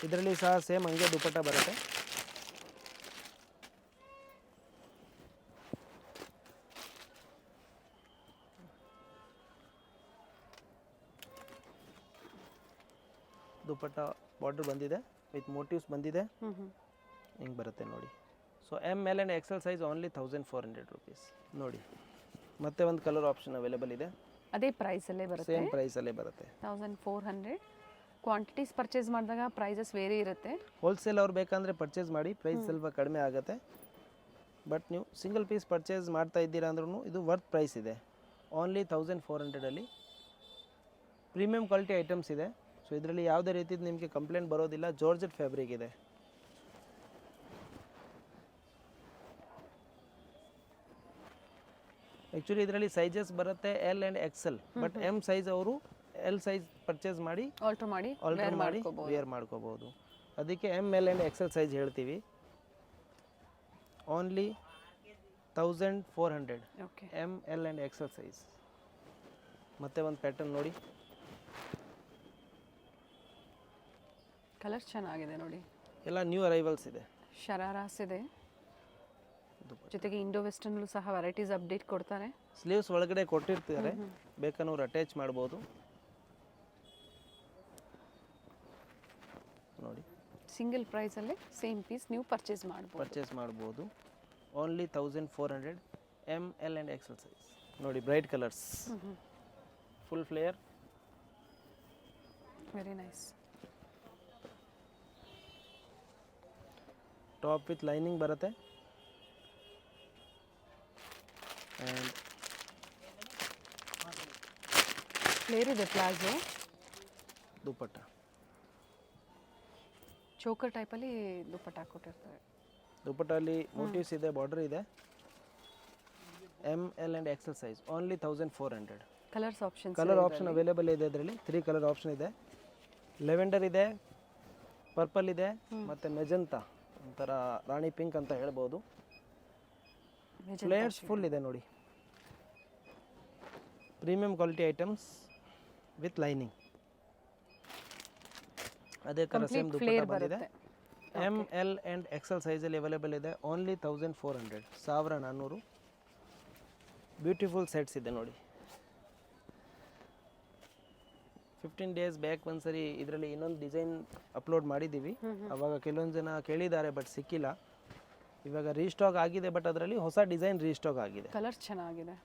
ಇದರಲ್ಲಿ ಸಹ ಸೇಮ್ ಹಂಗೆ ದುಪ್ಪಟ್ಟ ಬರುತ್ತೆ. ದುಪ್ಪಟ್ಟ ಬಾರ್ಡರ್ ಬಂದಿದೆ, ವಿತ್ ಮೋಟಿವ್ಸ್ ಬಂದಿದೆ, ಹಿಂಗೆ ಬರುತ್ತೆ ನೋಡಿ. So M L and XL size only 1400 rupees. ನೋಡಿ ಮತ್ತೆ ಒಂದು ಕಲರ್ ಆಪ್ಷನ್ ಅವೈಲೇಬಲ್ ಇದೆ, ಅದೇ ಪ್ರೈಸಲ್ಲೇ ಬರುತ್ತೆ, ಸೇಮ್ ಪ್ರೈಸಲ್ಲೇ ಬರುತ್ತೆ. 1400. ಕ್ವಾಂಟಿಟೀಸ್ ಪರ್ಚೇಸ್ ಮಾಡಿದಾಗ ಪ್ರೈಸಸ್ ವೇರಿ ಇರುತ್ತೆ. ಹೋಲ್ಸೇಲ್ ಅವ್ರು ಬೇಕಂದರೆ ಪರ್ಚೇಸ್ ಮಾಡಿ, ಪ್ರೈಸ್ ಸ್ವಲ್ಪ ಕಡಿಮೆ ಆಗುತ್ತೆ. ಬಟ್ ನೀವು ಸಿಂಗಲ್ ಪೀಸ್ ಪರ್ಚೇಸ್ ಮಾಡ್ತಾ ಇದ್ದೀರಾ ಅಂದ್ರೂ ಇದು ವರ್ತ್ ಪ್ರೈಸ್ ಇದೆ. ಓನ್ಲಿ 1400ಅಲ್ಲಿ ಪ್ರೀಮಿಯಂ ಕ್ವಾಲಿಟಿ ಐಟಮ್ಸ್ ಇದೆ. ಸೊ ಇದರಲ್ಲಿ ಯಾವುದೇ ರೀತಿದು ನಿಮಗೆ ಕಂಪ್ಲೇಂಟ್ ಬರೋದಿಲ್ಲ, ಜಾರ್ಜೆಟ್ ಫ್ಯಾಬ್ರಿಕ್ ಇದೆ. ಆ್ಯಕ್ಚುಲಿ ಇದರಲ್ಲಿ ಸೈಜಸ್ ಬರುತ್ತೆ L and XL, but M size ಅವರು ಎಲ್ ಸೈಜ್ ಪರ್ಚೇಸ್ ಮಾಡಿ ಆಲ್ಟರ್ ಮಾಡಿ ವೇರ್ ಮಾಡ್ಕೋಬಹುದು. ಅದಕ್ಕೆ M L and XL size ಹೇಳ್ತೀವಿ. Only 1400, M L and XL size. ಮತ್ತೆ ಒಂದು ಪ್ಯಾಟರ್ನ್ ನೋಡಿ, ಕಲರ್ ಚೆನ್ನಾಗಿದೆ ನೋಡಿ, ಎಲ್ಲ ನ್ಯೂ ಅರೈವಲ್ಸ್ ಇದೆ. ಶರಾರಾಸ್ ಇದೆ, ಜೊತೆಗೆ ಇಂಡೋ ವೆಸ್ಟರ್ನಲ್ಲೂ ಸಹ ವೆರೈಟೀಸ್ ಅಪ್ಡೇಟ್ ಕೊಡ್ತಾರೆ. ಸ್ಲೀವ್ಸ್ ಒಳಗಡೆ ಕೊಟ್ಟಿರ್ತಾರೆ, ಬೇಕನ್ನೋರು ಅಟ್ಯಾಚ್ ಮಾಡ್ಬೋದು. ನೋಡಿ ಸಿಂಗಲ್ ಪ್ರೈಸಲ್ಲೇ ಸೇಮ್ ಪೀಸ್ ನೀವು ಪರ್ಚೇಸ್ ಮಾಡ್ಬೋದು. Only 1400, M L and XL size. ನೋಡಿ bright colours, full flare, very nice. Top with lining ಬರುತ್ತೆ, ಆ್ಯಂಡ್ ಫ್ಲೇರ್ ಇದೆ, ಪ್ಲಾಜೋ, ದುಪ್ಪಟ್ಟ ಚೋಕರ್ ಟೈಪಲ್ಲಿ ದುಪ್ಪಟ್ಟ ಕೊಟ್ಟಿರ್ತಾರೆ. ದುಪ್ಪಟ್ಟಲ್ಲಿ ಮೋಟಿವ್ಸ್ ಇದೆ, ಬಾರ್ಡರ್ ಇದೆ. M L and XL size only 1400. Colour option available ಇದೆ. ಇದರಲ್ಲಿ 3 ಕಲರ್ ಆಪ್ಷನ್ ಇದೆ. ಲೆವೆಂಡರ್ ಇದೆ, ಪರ್ಪಲ್ ಇದೆ ಮತ್ತು ಮೆಜಂತಾ ಒಂಥರ ರಾಣಿ ಪಿಂಕ್ ಅಂತ ಹೇಳ್ಬೋದು. ಫ್ಲೇರ್ಸ್ ಫುಲ್ ಇದೆ ನೋಡಿ. Premium quality items with lining. ಅದೇ ಥರ ಸೇಮ್ ದುಪ್ಪಟ್ಟ ಬಂದಿದೆ. ಎಮ್ ಎಲ್ ಆ್ಯಂಡ್ ಎಕ್ಸೆಲ್ ಸೈಜಲ್ಲಿ ಅವೈಲೇಬಲ್ ಇದೆ. ಓನ್ಲಿ 1400, 1400. ಬ್ಯೂಟಿಫುಲ್ ಸೆಟ್ಸ್ ಇದೆ ನೋಡಿ. 15 ಡೇಸ್ ಬ್ಯಾಕ್ ಒಂದ್ಸರಿ ಇದರಲ್ಲಿ ಇನ್ನೊಂದು ಡಿಸೈನ್ ಅಪ್ಲೋಡ್ ಮಾಡಿದ್ದೀವಿ. ಅವಾಗ ಕೆಲವೊಂದು ಜನ ಕೇಳಿದ್ದಾರೆ ಬಟ್ ಸಿಕ್ಕಿಲ್ಲ. ಇವಾಗ ರೀಸ್ಟಾಕ್ ಆಗಿದೆ, ಬಟ್ ಅದರಲ್ಲಿ ಹೊಸ ಡಿಸೈನ್ ರೀಸ್ಟಾಕ್ ಆಗಿದೆ. ಕಲರ್ ಚೆನ್ನಾಗಿದೆ,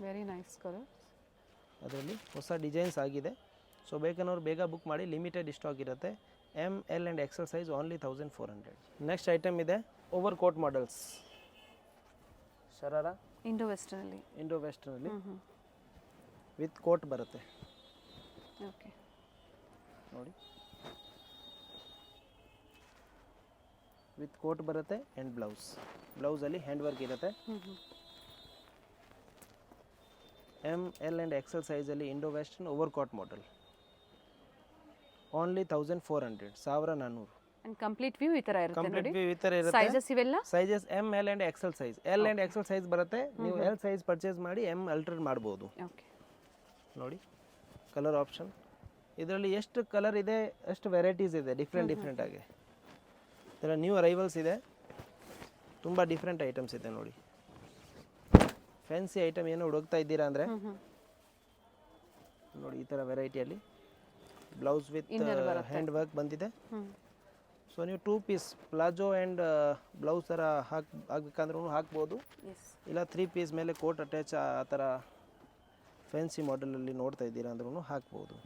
ವೆರಿ ನೈಸ್ ಕಲರ್. ಅದರಲ್ಲಿ ಹೊಸ ಡಿಸೈನ್ಸ್ ಆಗಿದೆ. ಸೊ ಬೇಕನ್ನೋರು ಬೇಗ ಬುಕ್ ಮಾಡಿ, ಲಿಮಿಟೆಡ್ ಸ್ಟಾಕ್ ಇರುತ್ತೆ. M L and XL size only 1400. Next item ಇದೆ over coat models. Sharara Indo ವೆಸ್ಟರ್ನಲ್ಲಿ ವಿತ್ ಕೋಟ್ ಬರುತ್ತೆ ಓಕೆ ನೋಡಿ. ವಿತ್ ಕೋಟ್ ಬರುತ್ತೆ ಆ್ಯಂಡ್ ಬ್ಲೌಸಲ್ಲಿ ಹ್ಯಾಂಡ್ ವರ್ಕ್ ಇರುತ್ತೆ. ಎಮ್ ಎಲ್ ಆ್ಯಂಡ್ ಎಕ್ಸೆಲ್ ಸೈಜಲ್ಲಿ Indo western over coat model. Only 1400, 1400. And complete view ಈ ತರ ಇರುತ್ತೆ ಕಂಪ್ಲೀಟ್ ನೋಡಿ. ವ್ಯೂ ಈ ಥರ ಇರುತ್ತೆ. ಸೈಜಸ್ ಇವೆಲ್ಲ sizes M L and XL size. L and XL size ಬರುತ್ತೆ. ನೀವು ಎಲ್ ಸೈಜ್ ಪರ್ಚೇಸ್ ಮಾಡಿ ಎಮ್ ಅಲ್ಟರ್ ಮಾಡ್ಬೋದು. ಓಕೆ ನೋಡಿ ಕಲರ್ ಆಪ್ಷನ್. ಇದರಲ್ಲಿ ಎಷ್ಟು ಕಲರ್ ಇದೆ ಅಷ್ಟು ವೆರೈಟೀಸ್ ಇದೆ, ಡಿಫ್ರೆಂಟ್ ಆಗಿ. ಇದರ ನ್ಯೂ ಅರೈವಲ್ಸ್ ಇದೆ, ತುಂಬ ಡಿಫ್ರೆಂಟ್ ಐಟಮ್ಸ್ ಇದೆ ನೋಡಿ. ಫ್ಯಾನ್ಸಿ ಐಟಮ್ ಏನು ಹುಡುಕ್ತಾ ಇದ್ದೀರಾ ಅಂದರೆ ನೋಡಿ ಈ ಥರ ವೆರೈಟಿಯಲ್ಲಿ ಬ್ಲೌಸ್ ವಿತ್ ಹ್ಯಾಂಡ್ ವರ್ಕ್ ಬಂದಿದೆ. ಸೊ ನೀವು 2 ಪೀಸ್ ಪ್ಲಾಜೋ ಆ್ಯಂಡ್ ಬ್ಲೌಸ್ ಥರ ಹಾಕಬೇಕಂದ್ರೂ ಹಾಕ್ಬೋದು, ಇಲ್ಲ 3 ಪೀಸ್ ಮೇಲೆ ಕೋಟ್ ಅಟ್ಯಾಚ್ ಆ ಥರ ಫ್ಯಾನ್ಸಿ ಮಾಡೆಲಲ್ಲಿ ನೋಡ್ತಾ ಇದ್ದೀರಾ ಅಂದ್ರೂ ಹಾಕ್ಬೋದು.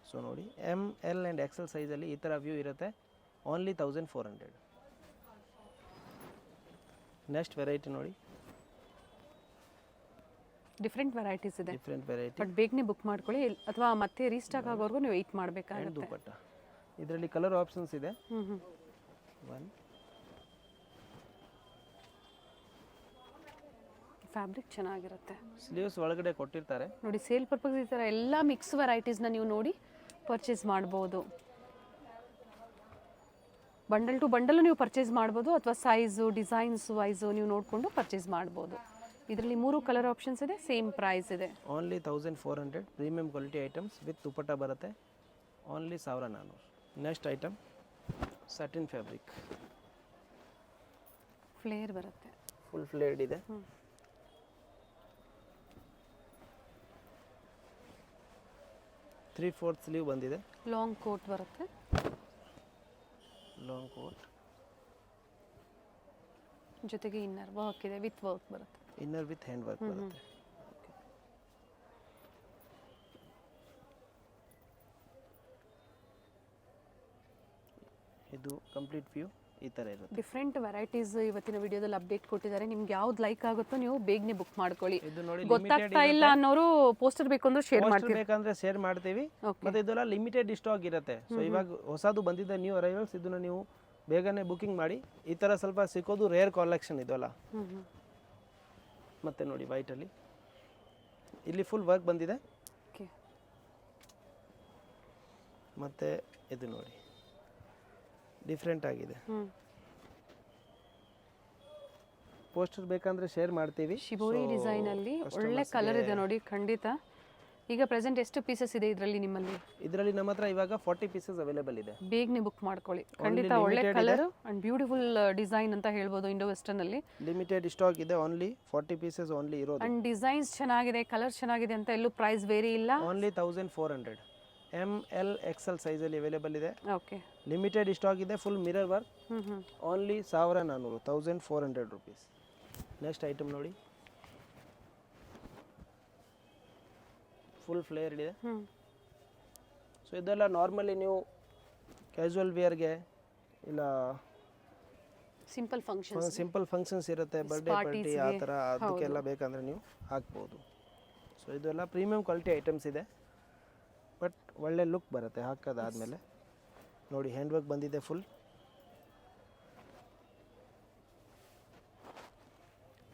ಸೊ ನೋಡಿ ಎಮ್ ಎಲ್ ಆ್ಯಂಡ್ ಎಕ್ಸೆಲ್ ಸೈಜಲ್ಲಿ ಈ ಥರ ವ್ಯೂ ಇರುತ್ತೆ. ಓನ್ಲಿ 1400. ನೆಕ್ಸ್ಟ್ ವೆರೈಟಿ ನೋಡಿ. ಡಿಫ್ರೆಂಟ್ ವೆರೈಟೀಸ್ ಇದೆ, ಡಿಫ್ರೆಂಟ್ ವೆರೈಟಿ. ಬಟ್ ಬೇಗನೆ ಬುಕ್ ಮಾಡ್ಕೊಳ್ಳಿ, ಅಥವಾ ಮತ್ತೆ ರೀಸ್ಟಾಕ್ ಆಗೋವರೆಗೂ ನೀವು ವೆಯ್ಟ್ ಮಾಡಬೇಕಾಗುತ್ತೆ. ದುಪ್ಪಟ್ಟ ಇದರಲ್ಲಿ ಕಲರ್ ಆಪ್ಷನ್ಸ್ ಇದೆ. ಫ್ಯಾಬ್ರಿಕ್ ಚೆನ್ನಾಗಿರುತ್ತೆ. ಸ್ಲೀವ್ಸ್ ಒಳಗಡೆ ಕೊಟ್ಟಿರ್ತಾರೆ ನೋಡಿ. ಸೇಲ್ ಪರ್ಪಸ್ ಈ ಥರ ಎಲ್ಲ ಮಿಕ್ಸ್ ವೆರೈಟೀಸ್ನ ನೀವು ನೋಡಿ ಪರ್ಚೇಸ್ ಮಾಡ್ಬೋದು. ಬಂಡಲ್ ಟು ಬಂಡಲು ನೀವು ಪರ್ಚೇಸ್ ಮಾಡ್ಬೋದು, ಅಥವಾ ಸೈಜು ಡಿಸೈನ್ಸ್ ವೈಸು ನೀವು ನೋಡಿಕೊಂಡು ಪರ್ಚೇಸ್ ಮಾಡ್ಬೋದು. ಇದರಲ್ಲಿ 3 ಕಲರ್ ಆಪ್ಷನ್ಸ್ ಇದೆ, ಸೇಮ್ ಪ್ರೈಸ್ ಇದೆ. Only 1400. Premium quality items with dupatta ಬರುತ್ತೆ. Only 1400. Next item satin fabric. Flare ಬರುತ್ತೆ, ಫುಲ್ ಫ್ಲೇರ್ಡ್ ಇದೆ. 3/4 ಸ್ಲೀವ್ ಬಂದಿದೆ. ಲಾಂಗ್ ಕೋಟ್ ಬರುತ್ತೆ. ಲಾಂಗ್ ಕೋಟ್ ಜೊತೆಗೆ ಇನ್ನರ್ ವರ್ಕ್ ಇದೆ, ವಿತ್ ವರ್ಕ್ ಬರುತ್ತೆ. ಇನ್ನರ್ ವಿತ್ ಹ್ಯಾಂಡ್ ವರ್ಕ್ ಬರುತ್ತೆ. ಇದು ಕಂಪ್ಲೀಟ್ ವ್ಯೂ ಈ ಥರ ಇರುತ್ತೆ. ಡಿಫ್ರೆಂಟ್ ವೆರೈಟೀಸ್ ಇವತ್ತಿನ ವಿಡಿಯೋದಲ್ಲಿ ಅಪ್ಡೇಟ್ ಕೊಟ್ಟಿದ್ದಾರೆ. ನಿಮ್ಗೆ ಯಾವ್ದು ಲೈಕ್ ಆಗುತ್ತೋ ನೀವು ಬೇಗನೆ ಬುಕ್ ಮಾಡ್ಕೊಳ್ಳಿ. ಇದು ನೋಡಿ ಗೊತ್ತಾಗ್ತಾ ಇಲ್ಲ ಅನ್ನೋರು ಪೋಸ್ಟರ್ ಬೇಕು ಅಂದ್ರೆ ಶೇರ್ ಮಾಡ್ತೀವಿ, ಬೇಕಂದ್ರೆ ಶೇರ್ ಮಾಡ್ತೀವಿ. ಮತ್ತೆ ಇದೆಲ್ಲ ಲಿಮಿಟೆಡ್ ಸ್ಟಾಕ್ ಇರುತ್ತೆ. ಸೊ ಇವಾಗ ಹೊಸದು ಬಂದಿದೆ ನ್ಯೂ ಅರೈವಲ್ಸ್. ಇದನ್ನ ನೀವು ಬೇಗನೆ ಬುಕಿಂಗ್ ಮಾಡಿ. ಈ ಥರ ಸ್ವಲ್ಪ ಸಿಕ್ಕೋದು ರೇರ್ ಕಲೆಕ್ಷನ್ ಇದಲ್ಲ. ಮತ್ತೆ ನೋಡಿ ವೈಟಲ್ಲಿ ಇಲ್ಲಿ ಫುಲ್ ವರ್ಕ್ ಬಂದಿದೆ. ಮತ್ತೆ ಇದು ನೋಡಿ ಡಿಫ್ರೆಂಟ್ ಆಗಿದೆ. ಪೋಸ್ಟರ್ ಬೇಕಂದ್ರೆ ಶೇರ್ ಮಾಡ್ತೀವಿ. ಶಿಬೋರಿ ಡಿಸೈನ್ ಅಲ್ಲಿ ಒಳ್ಳೆ ಕಲರ್ ಇದೆ ನೋಡಿ. ಖಂಡಿತ ಈಗ ಪ್ರೆಸೆಂಟ್ ಎಷ್ಟು ಪೀಸಸ್ ಇದೆ ಇದರಲ್ಲಿ ನಿಮ್ಮಲ್ಲಿ? ಇದರಲ್ಲಿ ನಮ್ಮ ಹತ್ರ ಇವಾಗ 40 ಪೀಸಸ್ ಅವೈಲೇಬಲ್ ಇದೆ. ಬೇಗನೆ ಬುಕ್ ಮಾಡ್ಕೊಳ್ಳಿ. ಖಂಡಿತ ಒಳ್ಳೆ ಕಲರ್ ಅಂಡ್ ಬ್ಯೂಟಿಫುಲ್ ಡಿಸೈನ್ ಅಂತ ಹೇಳ್ಬೋದು. ಇಂಡೋ ವೆಸ್ಟರ್ನ್ ಅಲ್ಲಿ ಲಿಮಿಟೆಡ್ ಸ್ಟಾಕ್ ಇದೆ. ಓನ್ಲಿ 40 ಪೀಸಸ್ ಓನ್ಲಿ ಇರೋದು. ಅಂಡ್ ಡಿಸೈನ್ಸ್ ಚೆನ್ನಾಗಿದೆ, ಕಲರ್ ಚೆನ್ನಾಗಿದೆ ಅಂತ ಎಲ್ಲೂ ಪ್ರೈಸ್ ವೇರಿ ಇಲ್ಲ. ಓನ್ಲಿ 1400. ಎಮ್ ಎಲ್ ಎಕ್ಸೆಲ್ ಸೈಜಲ್ಲಿ ಅವೈಲೇಬಲ್ ಇದೆ. ಓಕೆ, ಲಿಮಿಟೆಡ್ ಸ್ಟಾಕ್ ಇದೆ. Full mirror work. Only 1400, 1400 rupees. Next item ನೋಡಿ. ಫುಲ್ ಫ್ಲೇರ್ ಇದೆ. ಸೊ ಇದೆಲ್ಲ ನಾರ್ಮಲಿ ನೀವು ಕ್ಯಾಶುವಲ್ ವೇರ್ಗೆ ಇಲ್ಲ ಸಿಂಪಲ್ ಫಂಕ್ಷನ್ಸ್ ಇರುತ್ತೆ, ಬರ್ಡೇ ಪಾರ್ಟಿ ಆ ಥರ, ಅದಕ್ಕೆಲ್ಲ ಬೇಕಂದ್ರೆ ನೀವು ಹಾಕ್ಬೋದು. ಸೊ ಇದೆಲ್ಲ ಪ್ರೀಮಿಯಂ ಕ್ವಾಲಿಟಿ ಐಟಮ್ಸ್ ಇದೆ, ಬಟ್ ಒಳ್ಳೆ ಲುಕ್ ಬರುತ್ತೆ ಹಾಕೋದಾದ್ಮೇಲೆ. ನೋಡಿ ಹ್ಯಾಂಡ್ ವರ್ಕ್ ಬಂದಿದೆ ಫುಲ್.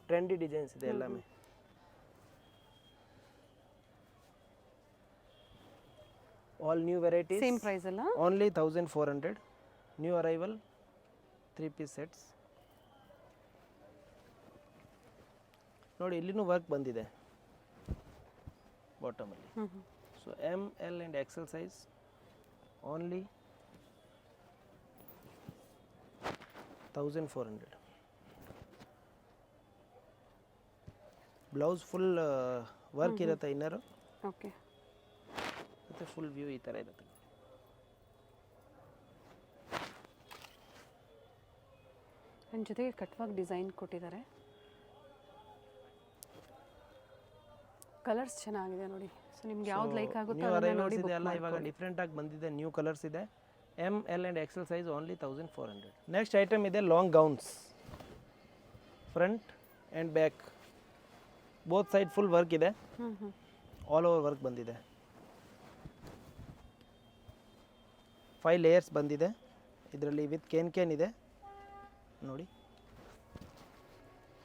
ಟ್ರೆಂಡಿ ಡಿಸೈನ್ಸ್ ಇದೆ ಎಲ್ಲಾಮೇ. All new varieties. Same price ಅಲ್ಲ? Only 1400. New arrival 3 piece sets. ನೋಡಿ ಇಲ್ಲಿನೂ ವರ್ಕ್ ಬಂದಿದೆ ಬಾಟಮಲ್ಲಿ. So M L and XL size only 1400. Blouse full work ಇರುತ್ತೆ ಇನ್ನರು. ಓಕೆ. ಮತ್ತು ಫುಲ್ ವ್ಯೂ ಈ ಥರ ಇರುತ್ತೆ. ನನ್ನ ಜೊತೆಗೆ ಕಟ್ವಾಗಿ ಡಿಸೈನ್ ಕೊಟ್ಟಿದ್ದಾರೆ. ಕಲರ್ಸ್ ಚೆನ್ನಾಗಿದೆ ನೋಡಿ. ಸೊ ನಿಮ್ಗೆ ಯಾವ್ದು ಲೈಕ್ ಆಗುತ್ತೋ ಅದನ್ನ ನೋಡಿ ಇದೆ ಅಲ್ಲ. ಇವಾಗ ಡಿಫ್ರೆಂಟ್ ಆಗಿ ಬಂದಿದೆ, ನ್ಯೂ ಕಲರ್ಸ್ ಇದೆ. M L and XL size only 1400. Next item ಇದೆ long gowns. Front and back both side full work ಇದೆ. ಆಲ್ ಓವರ್ ವರ್ಕ್ ಬಂದಿದೆ. 5 ಲೇಯರ್ಸ್ ಬಂದಿದೆ ಇದರಲ್ಲಿ. ವಿತ್ ಕೇನ್ ಇದೆ ನೋಡಿ.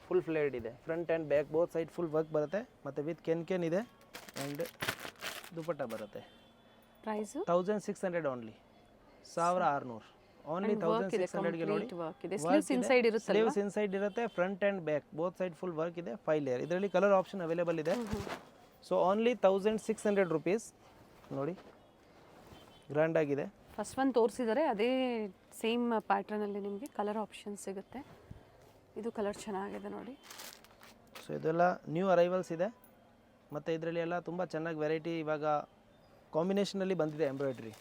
ಫುಲ್ ಫ್ಲೇರ್ಡ್ ಇದೆ. Front and back both side full work ಬರುತ್ತೆ. ಮತ್ತು ವಿತ್ ಕೇನ್ ಇದೆ ಆ್ಯಂಡ್ ದುಪಟ್ಟ ಬರುತ್ತೆ. Price 1600 only. 1600 ಓನ್ಲಿ. 1600ಗೆ ನೋಡಿ. ಸ್ಲೀವ್ಸ್ ಇನ್ಸೈಡ್ ಇರುತ್ತೆ. ಸ್ಲೀವ್ಸ್ ಇನ್ಸೈಡ್ ಇರುತ್ತೆ. Front and back both side full work ಇದೆ. 5 ಲೇಯರ್. ಇದರಲ್ಲಿ ಕಲರ್ ಆಪ್ಷನ್ ಅವೈಲೇಬಲ್ ಇದೆ. So only 1600 rupees. ನೋಡಿ ಗ್ರ್ಯಾಂಡ್ ಆಗಿದೆ. ಫಸ್ಟ್ ಒನ್ ತೋರಿಸಿದರೆ ಅದೇ ಸೇಮ್ ಪ್ಯಾಟ್ರನಲ್ಲಿ ನಿಮಗೆ ಕಲರ್ ಆಪ್ಷನ್ ಸಿಗುತ್ತೆ. ಇದು ಕಲರ್ ಚೆನ್ನಾಗಿದೆ ನೋಡಿ. ಸೊ ಇದೆಲ್ಲ ನ್ಯೂ ಅರೈವಲ್ಸ್ ಇದೆ. ಮತ್ತು ಇದರಲ್ಲಿ ಎಲ್ಲ ತುಂಬ ಚೆನ್ನಾಗಿ ವೆರೈಟಿ ಇವಾಗ ಕಾಂಬಿನೇಷನಲ್ಲಿ ಬಂದಿದೆ. ಎಂಬ್ರಾಯ್ಡ್ರಿ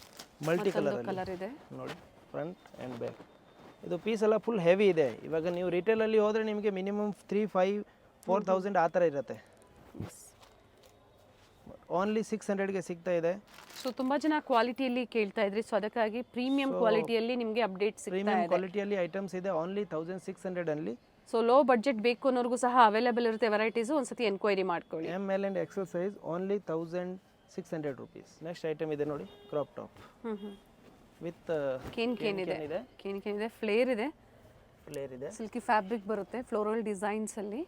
ಮಲ್ಟಿ ಕಲರ್ ಇದೆ ನೋಡಿ. ಫ್ರಂಟ್ ಆ್ಯಂಡ್ ಬ್ಯಾಕ್ ಇದು ಪೀಸ್ ಎಲ್ಲ ಫುಲ್ ಹೆವಿ ಇದೆ. ಇವಾಗ ನೀವು ರಿಟೇಲಲ್ಲಿ ಹೋದರೆ ನಿಮಗೆ ಮಿನಿಮಮ್ 3,000-4,000 ಆ ಥರ ಇರುತ್ತೆ. ಓನ್ಲಿ 600ಗೆ ಸಿಗ್ತಾ ಇದೆ. ಸೊ ತುಂಬ ಜನ ಕ್ವಾಲಿಟಿಯಲ್ಲಿ ಕೇಳ್ತಾ ಇದ್ರಿ. ಸೊ ಅದಕ್ಕಾಗಿ ಪ್ರೀಮಿಯಂ ಕ್ವಾಲಿಟಿಯಲ್ಲಿ ನಿಮಗೆ ಅಪ್ಡೇಟ್ ಸಿಗ್ತಾ ಇದೆ. ಪ್ರೀಮಿಯಂ ಕ್ವಾಲಿಟಿಯಲ್ಲಿ ಐಟಮ್ಸ್ ಇದೆ. ಓನ್ಲಿ 1600 ಅಲ್ಲಿ. ಸೊ ಲೋ ಬಡ್ಜೆಟ್ ಬೇಕು ಅನ್ನೋರ್ಗೂ ಸಹ ಅವೈಲೇಬಲ್ ಇರುತ್ತೆ ವೆರೈಟೀಸು. ಒಂದ್ಸತಿ ಎನ್ಕ್ವೈರಿ ಮಾಡ್ಕೊಳ್ಳಿ. M L and XL size only 1600 rupees. Next item ಇದೆ ನೋಡಿ. ಕ್ರಾಪ್ ಟಾಪ್ ವಿತ್ ಕೇನ್ ಇದೆ. ಫ್ಲೇರ್ ಇದೆ. ಸಿಲ್ಕಿ ಫ್ಯಾಬ್ರಿಕ್ ಬರುತ್ತೆ. ಫ್ಲೋರಲ್ ಡಿಸೈನ್ಸ್ ಅಲ್ಲಿ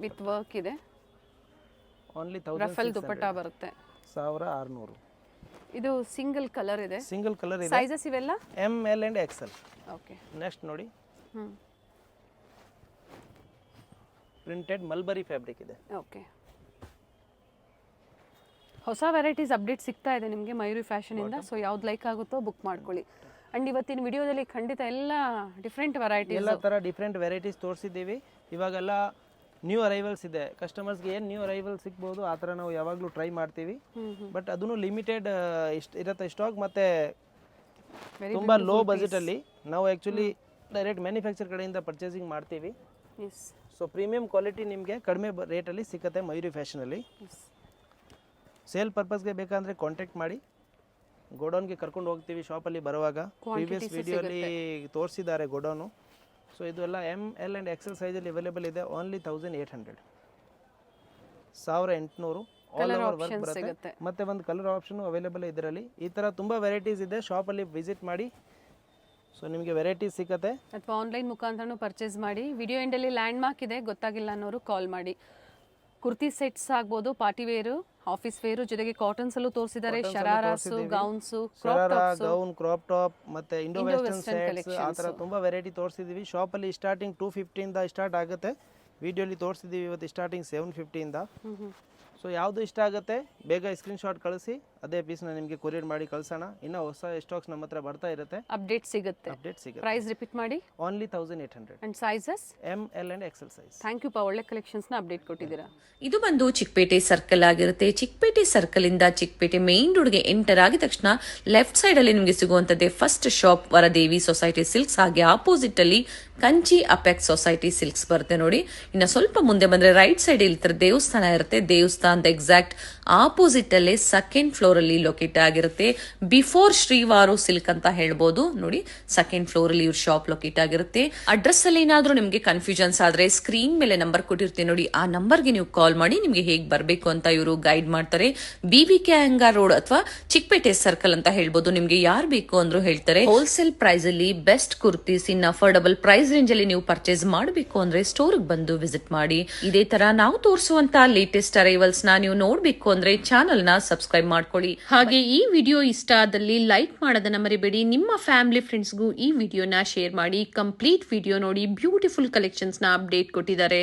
ವಿತ್ ವರ್ಕ್ ಇದೆ. ಓನ್ಲಿ ರಫಲ್ ದುಪಟ್ಟ ಬರುತ್ತೆ. 1600. ಇದು ಸಿಂಗಲ್ ಕಲರ್ ಇದೆ. ಸಿಂಗಲ್ ಕಲರ್ ಇದೆ. ಸೈಜಸ್ ಇವೆಲ್ಲ M L and XL. Okay. Next ನೋಡಿ ಪ್ರಿಂಟೆಡ್ ಮಲ್ಬರಿ ಫ್ಯಾಬ್ರಿಕ್ ಇದೆ. ಓಕೆ. ಹೊಸ ವೆರೈಟೀಸ್ ಅಪ್ಡೇಟ್ ಸಿಗ್ತಾ ಇದೆ ನಿಮಗೆ ಮಯೂರಿ ಫ್ಯಾಷನ್ ಇಂದ. ಸೊ ಯಾವ್ದು ಲೈಕ್ ಆಗುತ್ತೋ ಬುಕ್ ಮಾಡ್ಕೊಳ್ಳಿ. ಅಂಡ್ ಇವತ್ತಿನ ವಿಡಿಯೋದಲ್ಲಿ ಖಂಡಿತ ಎಲ್ಲ ಡಿಫ್ರೆಂಟ್ ವೆರೈಟೀಸ್, ಎಲ್ಲ ಥರ ಡಿಫ್ರೆಂಟ್ ವೆರೈಟೀಸ್ ತೋರಿಸಿದ್ದೀವಿ. ಇವಾಗೆಲ್ಲ ನ್ಯೂ ಅರೈವಲ್ಸ್ ಇದೆ. ಕಸ್ಟಮರ್ಸ್ಗೆ ಏನು ನ್ಯೂ ಅರೈವಲ್ ಸಿಗ್ಬೋದು ಆ ಥರ ನಾವು ಯಾವಾಗಲೂ ಟ್ರೈ ಮಾಡ್ತೀವಿ. ಬಟ್ ಅದನ್ನು ಲಿಮಿಟೆಡ್ ಇರುತ್ತೆ ಸ್ಟಾಕ್. ಮತ್ತು ತುಂಬ ಲೋ ಬಜೆಟಲ್ಲಿ ನಾವು ಆ್ಯಕ್ಚುಲಿ ಡೈರೆಕ್ಟ್ ಮ್ಯಾನುಫ್ಯಾಕ್ಚರ್ ಕಡೆಯಿಂದ ಪರ್ಚೇಸಿಂಗ್ ಮಾಡ್ತೀವಿ. ಸೊ ಪ್ರೀಮಿಯಂ ಕ್ವಾಲಿಟಿ ನಿಮಗೆ ಕಡಿಮೆ ರೇಟಲ್ಲಿ ಸಿಗುತ್ತೆ ಮಯೂರಿ ಫ್ಯಾಷನಲ್ಲಿ. ಸೇಲ್ ಪರ್ಪಸ್ಗೆ ಬೇಕಂದರೆ ಕಾಂಟ್ಯಾಕ್ಟ್ ಮಾಡಿ. ಗೋಡೌನ್ಗೆ ಕರ್ಕೊಂಡು ಹೋಗ್ತೀವಿ ಶಾಪಲ್ಲಿ ಬರುವಾಗ. ಪ್ರೀವಿಯಸ್ ವಿಡಿಯೋಲಿ ತೋರಿಸಿದ್ದಾರೆ ಗೋಡೌನು. ಸೊ ಇದು ಎಲ್ಲ ಎಮ್ ಎಲ್ ಆ್ಯಂಡ್ ಎಕ್ಸೆಲ್ ಸೈಜಲ್ಲಿ ಅವೈಲೇಬಲ್ ಇದೆ. ಓನ್ಲಿ 1800. 1800 ಆಲ್ ಓವರ್ ವರ್ಕ್ ಬರುತ್ತೆ. ಮತ್ತೆ ಒಂದು ಕಲರ್ ಆಪ್ಷನ್ ಅವೈಲೇಬಲ್ ಇದರಲ್ಲಿ. ಈ ಥರ ತುಂಬ ವೆರೈಟೀಸ್ ಇದೆ. ಶಾಪಲ್ಲಿ ವಿಸಿಟ್ ಮಾಡಿ. ಸೊ ನಿಮಗೆ ವೆರೈಟೀಸ್ ಸಿಗುತ್ತೆ. ಅಥವಾ ಆನ್ಲೈನ್ ಮುಖಾಂತರನೂ ಪರ್ಚೇಸ್ ಮಾಡಿ. ವಿಡಿಯೋ ಎಂಡಲ್ಲಿ ಲ್ಯಾಂಡ್ ಮಾರ್ಕ್ ಇದೆ, ಗೊತ್ತಾಗಿಲ್ಲ ಅನ್ನೋರು ಕಾಲ್ ಮಾಡಿ. ಕುರ್ತಿ ಸೆಟ್ಸ್ ಆಗ್ಬೋದು, ಪಾರ್ಟಿ ವೇರು, ಆಫೀಸ್ ವೇರು, ಜೊತೆಗೆ ಕಾಟನ್ಸ್ ಅಲ್ಲೂ ತೋರಿಸಿದ್ದಾರೆ. Shararas, gowns, gown, crop top ಮತ್ತೆ ಇಂಡೋ ವೆಸ್ಟರ್ನ್ ಸೆಟ್ಸ್ ಆ ಥರ ತುಂಬ ವೆರೈಟಿ ತೋರಿಸಿದ್ದೀವಿ. ಶಾಪಲ್ಲಿ ಸ್ಟಾರ್ಟಿಂಗ್ 250 ಇಂದ ಸ್ಟಾರ್ಟ್ ಆಗುತ್ತೆ. ವಿಡಿಯೋಲಿ ತೋರಿಸಿದ್ದೀವಿ ಇವತ್ತು ಸ್ಟಾರ್ಟಿಂಗ್ 750 ಇಂದ. ಸೊ ಯಾವುದು ಇಷ್ಟ ಆಗುತ್ತೆ ಬೇಗ ಸ್ಕ್ರೀನ್ಶಾಟ್ ಕಳಿಸಿ. ಅದೇ ಪೀಸ್ನ ನಿಮಗೆ ಕೊರಿಯರ್ ಮಾಡಿ ಕಳಿಸೋಣ. ಇನ್ನೂ ಹೊಸ ಸ್ಟಾಕ್ಸ್ ನಮ್ಮ ಹತ್ರ ಬರ್ತಾ ಇರುತ್ತೆ. ಅಪ್ಡೇಟ್ ಸಿಗುತ್ತೆ. ಪ್ರೈಸ್ ರಿಪೀಟ್ ಮಾಡಿ. Only 1800. And sizes M L and XL size. Thank you ಪಾ, ಒಳ್ಳೆ ಕಲೆಕ್ಷನ್ಸ್ನ ಅಪ್ಡೇಟ್ ಕೊಟ್ಟಿದ್ದೀರಾ. ಇದು ಬಂದು ಚಿಕ್ಕಪೇಟೆ ಸರ್ಕಲ್ ಆಗಿರುತ್ತೆ. ಚಿಕ್ಕಪೇಟೆ ಸರ್ಕಲ್ ಇಂದ ಚಿಕ್ಕಪೇಟೆ ಮೇನ್ ರೋಡ್ಗೆ ಎಂಟರ್ ಆಗಿದ ತಕ್ಷಣ ಲೆಫ್ಟ್ ಸೈಡ್ ಅಲ್ಲಿ ನಿಮಗೆ ಸಿಗುವಂತದ್ದೇ first shop Varadevi society silks. ಹಾಗೆ ಆಪೋಸಿಟ್ ಅಲ್ಲಿ ಕಂಚಿ ಅಪೆಕ್ಸ್ ಸೊಸೈಟಿ ಸಿಲ್ಕ್ಸ್ ಬರುತ್ತೆ ನೋಡಿ. ಇನ್ನು ಸ್ವಲ್ಪ ಮುಂದೆ ಬಂದ್ರೆ ರೈಟ್ ಸೈಡ್ ಇಲ್ಲಿ ದೇವಸ್ಥಾನ ಇರುತ್ತೆ. ದೇವಸ್ಥಾನದ ಎಕ್ಸಾಕ್ಟ್ ಆಪೋಸಿಟ್ ಅಲ್ಲೇ ಸೆಕೆಂಡ್ ಫ್ಲೋರ್ ಫ್ಲೋರ್ ಅಲ್ಲಿ ಲೊಕೇಟ್ ಆಗಿರುತ್ತೆ. ಬಿಫೋರ್ ಶ್ರೀವಾರು ಸಿಲ್ಕ್ ಅಂತ ಹೇಳ್ಬೋದು. ನೋಡಿ, ಸೆಕೆಂಡ್ ಫ್ಲೋರ್ ಅಲ್ಲಿ ಇವ್ರ ಶಾಪ್ ಲೊಕೇಟ್ ಆಗಿರುತ್ತೆ. ಅಡ್ರೆಸ್ ಅಲ್ಲಿ ಏನಾದ್ರೂ ನಿಮ್ಗೆ ಕನ್ಫ್ಯೂಷನ್ಸ್ ಆದ್ರೆ ಸ್ಕ್ರೀನ್ ಮೇಲೆ ನಂಬರ್ ಕೊಟ್ಟಿರ್ತೀನಿ ನೋಡಿ, ಆ ನಂಬರ್ಗೆ ನೀವು ಕಾಲ್ ಮಾಡಿ ನಿಮ್ಗೆ ಹೇಗ್ ಬರ್ಬೇಕು ಅಂತ ಇವರು ಗೈಡ್ ಮಾಡ್ತಾರೆ. BVK ಅಯ್ಯಂಗಾರ್ ರೋಡ್ ಅಥವಾ ಚಿಕ್ಕಪೇಟೆ ಸರ್ಕಲ್ ಅಂತ ಹೇಳ್ಬೋದು. ನಿಮ್ಗೆ ಯಾರು ಬೇಕು ಅಂದ್ರೂ ಹೇಳ್ತಾರೆ. ಹೋಲ್ಸೇಲ್ ಪ್ರೈಸ್ ಅಲ್ಲಿ ಬೆಸ್ಟ್ ಕುರ್ತೀಸ್ ಇನ್ ಅಫೋರ್ಡಬಲ್ ಪ್ರೈಸ್ ರೇಂಜ್ ಅಲ್ಲಿ ನೀವು ಪರ್ಚೇಸ್ ಮಾಡಬೇಕು ಅಂದ್ರೆ ಸ್ಟೋರ್ ಬಂದು ವಿಸಿಟ್ ಮಾಡಿ. ಇದೇ ತರ ನಾವು ತೋರಿಸುವಂತ ಲೇಟೆಸ್ಟ್ ಅರೈವಲ್ಸ್ ನ ನೀವು ನೋಡ್ಬೇಕು ಅಂದ್ರೆ ಚಾನೆಲ್ ನ ಸಬ್ಸ್ಕ್ರೈಬ್ ಮಾಡ್ಕೊಳ್ಳಿ. ಹಾಗೆ ಈ ವಿಡಿಯೋ ಇಷ್ಟ ಆದಲ್ಲಿ ಲೈಕ್ ಮಾಡೋದನ್ನ ಮರಿಬೇಡಿ. ನಿಮ್ಮ ಫ್ಯಾಮಿಲಿ ಫ್ರೆಂಡ್ಸ್ಗೂ ಈ ವಿಡಿಯೋನ ಶೇರ್ ಮಾಡಿ. ಕಂಪ್ಲೀಟ್ ವಿಡಿಯೋ ನೋಡಿ, ಬ್ಯೂಟಿಫುಲ್ ಕಲೆಕ್ಷನ್ಸ್ ನ ಅಪ್ಡೇಟ್ ಕೊಟ್ಟಿದ್ದಾರೆ.